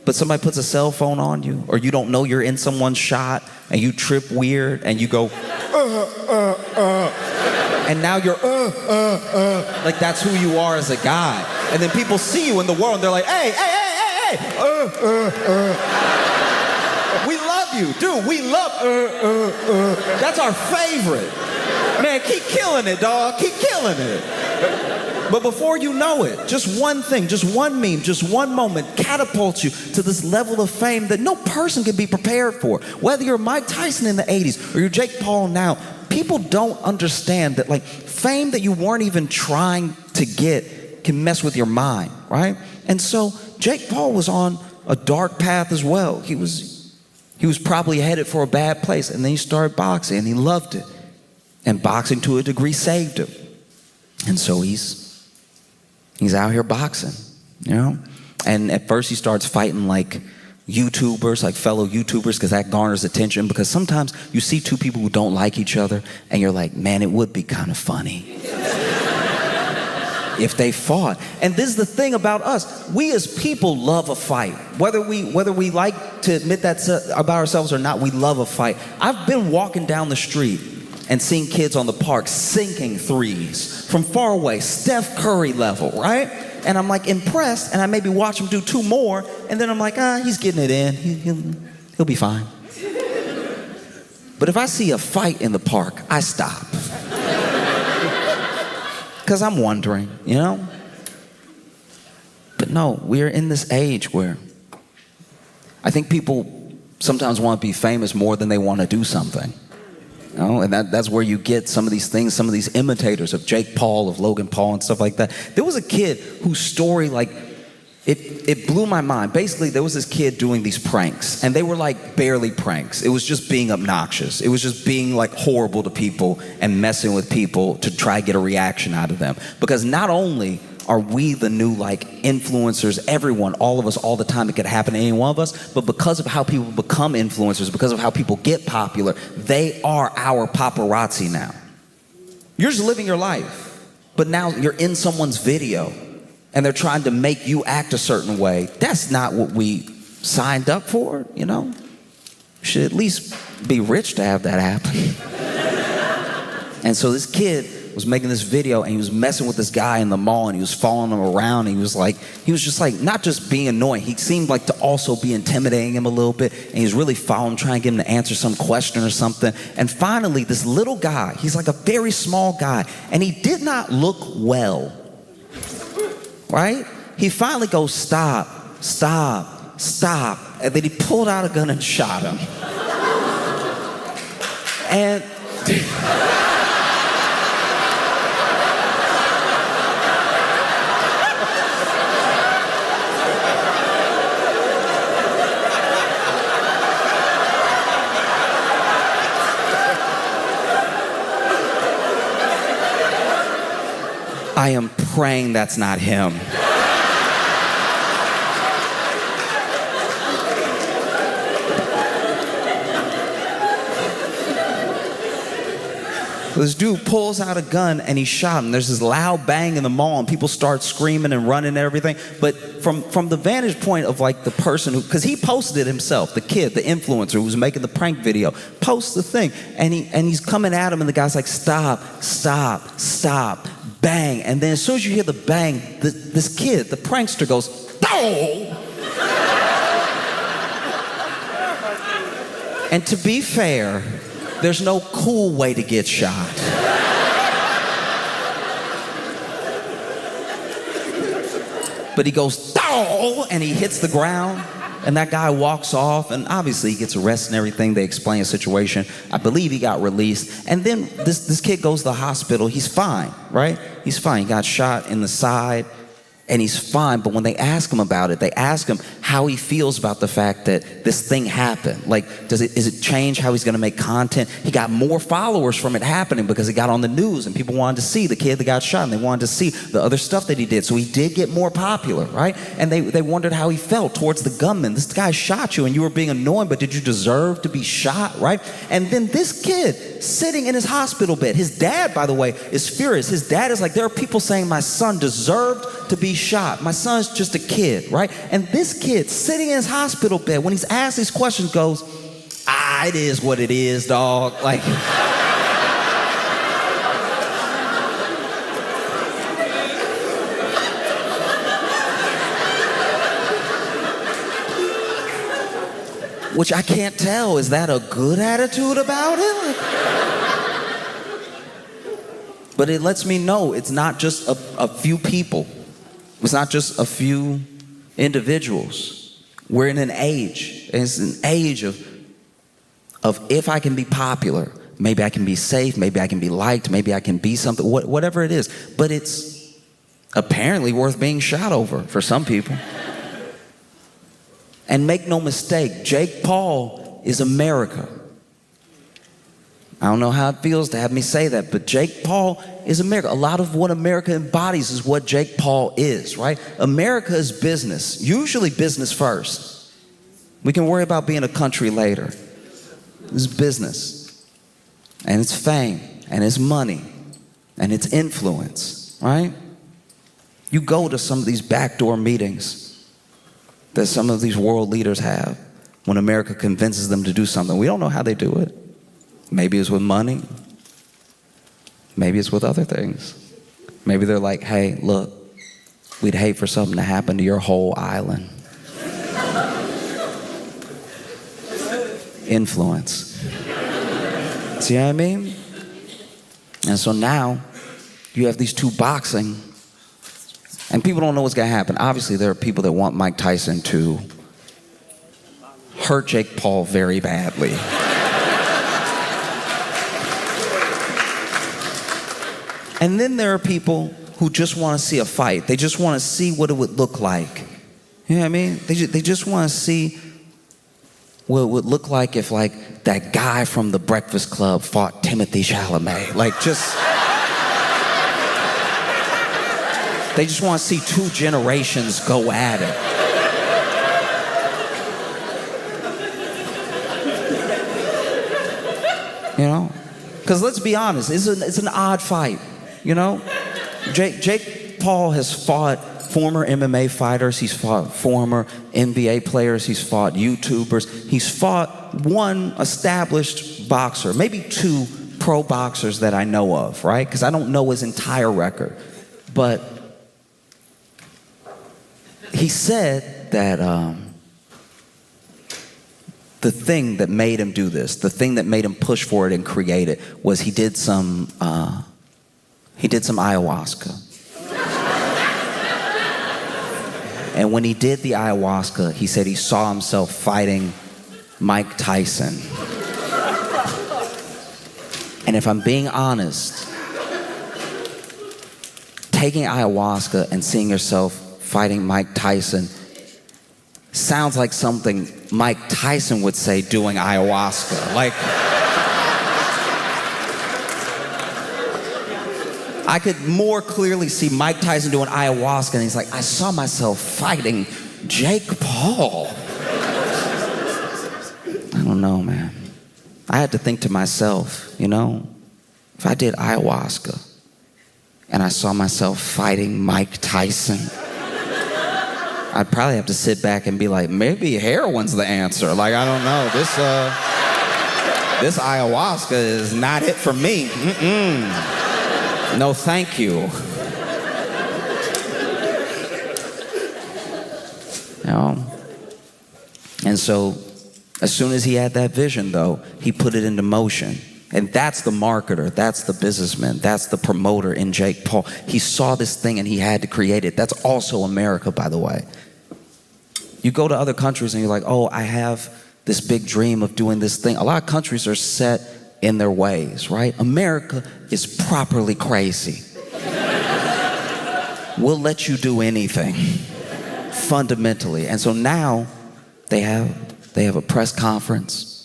But somebody puts a cell phone on you, or you don't know you're in someone's shot, and you trip weird, and you go, and now you're, like that's who you are as a guy. And then people see you in the world, and they're like, hey, we love you, dude, we love, that's our favorite. Man, keep killing it, dog, keep killing it. But before you know it, just one thing, just one meme, just one moment catapults you to this level of fame that no person can be prepared for. Whether you're Mike Tyson in the 80s or you're Jake Paul now, people don't understand that, like, fame that you weren't even trying to get can mess with your mind, right? And so Jake Paul was on a dark path as well. He was probably headed for a bad place, and then he started boxing, and he loved it. And boxing to a degree saved him. And so he's out here boxing, you know? And at first he starts fighting like YouTubers, like fellow YouTubers, because that garners attention. Because sometimes you see two people who don't like each other, and you're like, man, it would be kind of funny if they fought. And this is the thing about us. We as people love a fight. Whether we like to admit that about ourselves or not, we love a fight. I've been walking down the street and seeing kids on the park sinking threes from far away, Steph Curry level, right? And I'm like impressed, and I maybe watch him do two more, and then I'm like, he's getting it in. He'll be fine. But if I see a fight in the park, I stop. Because I'm wondering, you know? But no, we're in this age where I think people sometimes want to be famous more than they want to do something. You know, and that's where you get some of these things, some of these imitators of Jake Paul, of Logan Paul, and stuff like that. There was a kid whose story, like, it blew my mind. Basically, there was this kid doing these pranks, and they were like barely pranks. It was just being obnoxious. It was just being like horrible to people and messing with people to try to get a reaction out of them. Because not only are we the new like influencers, everyone, all of us, all the time, it could happen to any one of us, but because of how people become influencers, because of how people get popular, they are our paparazzi now. You're just living your life, but now you're in someone's video and they're trying to make you act a certain way. That's not what we signed up for, you know? You should at least be rich to have that happen. And so this kid was making this video and he was messing with this guy in the mall and he was following him around. And he was just like, not just being annoying, he seemed like to also be intimidating him a little bit. And he was really following him, trying to get him to answer some question or something. And finally, this little guy, he's like a very small guy, and he did not look well. Right? He finally goes, stop, stop, stop. And then he pulled out a gun and shot him. And I am praying that's not him. This dude pulls out a gun and he shot him. There's this loud bang in the mall and people start screaming and running and everything. But from the vantage point of like the person who, because he posted it himself, the kid, the influencer who was making the prank video, posts the thing and he's coming at him and the guy's like, stop, stop, stop, bang. And then as soon as you hear the bang, this kid, the prankster goes, oh! And to be fair, there's no cool way to get shot. But he goes, oh! And he hits the ground, and that guy walks off, and obviously he gets arrested and everything. They explain the situation. I believe he got released. And then this kid goes to the hospital. He's fine, right? He's fine. He got shot in the side, and he's fine. But when they ask him about it, they ask him how he feels about the fact that this thing happened. Like, is it change how he's gonna make content? He got more followers from it happening because it got on the news and people wanted to see the kid that got shot and they wanted to see the other stuff that he did. So he did get more popular, right? And they wondered how he felt towards the gunman. This guy shot you and you were being annoying, but did you deserve to be shot, right? And then this kid sitting in his hospital bed, his dad, by the way, is furious. His dad is like, there are people saying my son deserved to be shot. My son's just a kid, right? And this kid sitting in his hospital bed, when he's asked these questions, goes, it is what it is, dog. Like, which I can't tell, is that a good attitude about it? But it lets me know it's not just a few people. It's not just a few individuals. We're in an age, and it's an age of if I can be popular, maybe I can be safe, maybe I can be liked, maybe I can be something, whatever it is. But it's apparently worth being shot over for some people. And make no mistake, Jake Paul is America. I don't know how it feels to have me say that, but Jake Paul is America. A lot of what America embodies is what Jake Paul is, right? America is business, usually business first. We can worry about being a country later. It's business, and it's fame, and it's money, and it's influence, right? You go to some of these backdoor meetings that some of these world leaders have when America convinces them to do something. We don't know how they do it. Maybe it's with money. Maybe it's with other things. Maybe they're like, hey, look, we'd hate for something to happen to your whole island. Influence. See what I mean? And so now you have these two boxing, and people don't know what's going to happen. Obviously, there are people that want Mike Tyson to hurt Jake Paul very badly. And then there are people who just want to see a fight. They just want to see what it would look like You know what I mean? They just want to see what it would look like if like that guy from The Breakfast Club fought Timothy Chalamet. Like just, they just want to see two generations go at it. You know? Because let's be honest, it's an odd fight, you know? Jake Paul has fought former MMA fighters, he's fought former NBA players, he's fought YouTubers, he's fought one established boxer, maybe two pro boxers that I know of, right? Because I don't know his entire record. But he said that the thing that made him do this, the thing that made him push for it and create it, was he did some ayahuasca. And when he did the ayahuasca, he said he saw himself fighting Mike Tyson. And if I'm being honest, taking ayahuasca and seeing yourself fighting Mike Tyson sounds like something Mike Tyson would say doing ayahuasca. Like, I could more clearly see Mike Tyson doing ayahuasca, and he's like, I saw myself fighting Jake Paul. I don't know, man. I had to think to myself, you know, if I did ayahuasca and I saw myself fighting Mike Tyson, I'd probably have to sit back and be like, maybe heroin's the answer. Like, I don't know. This ayahuasca is not it for me. No, thank you. You know? And so, as soon as he had that vision, though, he put it into motion. And that's the marketer, that's the businessman, that's the promoter in Jake Paul. He saw this thing and he had to create it. That's also America, by the way. You go to other countries and you're like, oh, I have this big dream of doing this thing. A lot of countries are set in their ways, right? America is properly crazy. We'll let you do anything, fundamentally. And so now they have a press conference.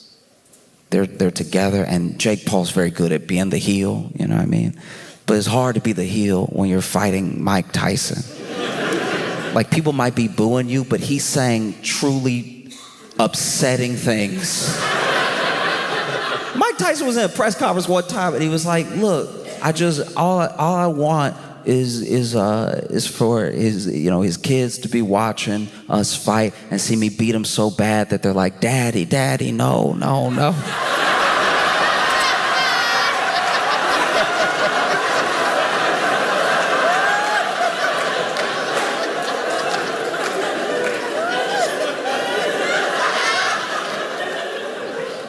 They're together, and Jake Paul's very good at being the heel, you know what I mean? But it's hard to be the heel when you're fighting Mike Tyson. Like, people might be booing you, but he's saying truly upsetting things. Mike Tyson was in a press conference one time, and he was like, look, all I want is for his kids to be watching us fight and see me beat them so bad that they're like, Daddy, no.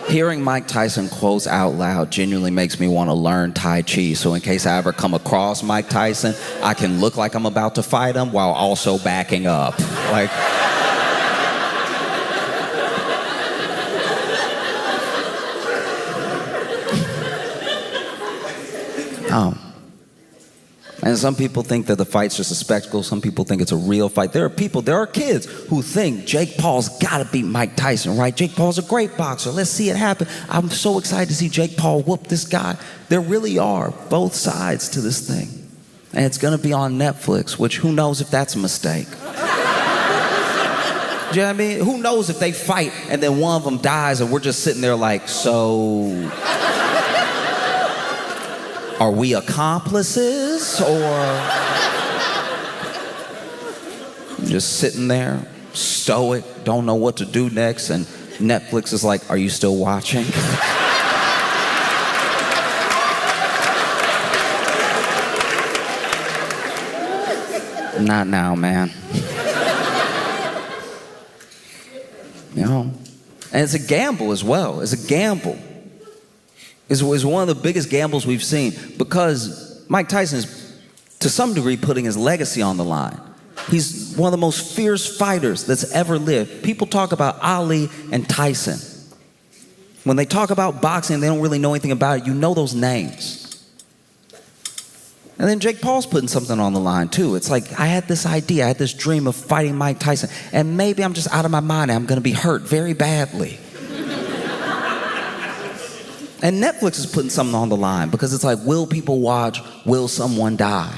Hearing Mike Tyson quotes out loud genuinely makes me want to learn Tai Chi. So in case I ever come across Mike Tyson, I can look like I'm about to fight him while also backing up. Like, And some people think that the fight's just a spectacle. Some people think it's a real fight. There are kids who think Jake Paul's got to beat Mike Tyson, right? Jake Paul's a great boxer. Let's see it happen. I'm so excited to see Jake Paul whoop this guy. There really are both sides to this thing. And it's going to be on Netflix, which who knows if that's a mistake. Do you know what I mean? Who knows if they fight and then one of them dies and we're just sitting there like, so... Are we accomplices, or just sitting there, stoic, don't know what to do next, and Netflix is like, are you still watching? Not now, man. You know? And it's a gamble as well. It's a gamble. Is one of the biggest gambles we've seen, because Mike Tyson is, to some degree, putting his legacy on the line. He's one of the most fierce fighters that's ever lived. People talk about Ali and Tyson. When they talk about boxing, they don't really know anything about it. You know those names. And then Jake Paul's putting something on the line too. It's like, I had this idea, I had this dream of fighting Mike Tyson, and maybe I'm just out of my mind and I'm gonna be hurt very badly. And Netflix is putting something on the line because it's like, will people watch, will someone die?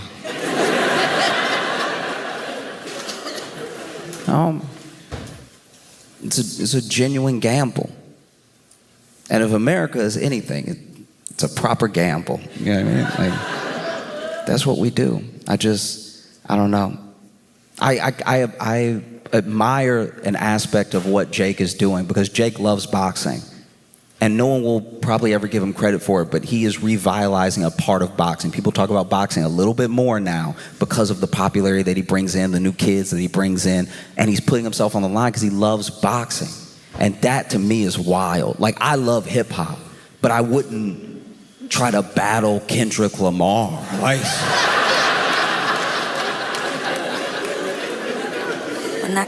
It's a genuine gamble. And if America is anything, it's a proper gamble. You know what I mean? Like, that's what we do. I don't know. I admire an aspect of what Jake is doing because Jake loves boxing. And no one will probably ever give him credit for it, but he is revitalizing a part of boxing. People talk about boxing a little bit more now because of the popularity that he brings in, the new kids that he brings in, and he's putting himself on the line because he loves boxing. And that to me is wild. Like, I love hip hop, but I wouldn't try to battle Kendrick Lamar. Like, When I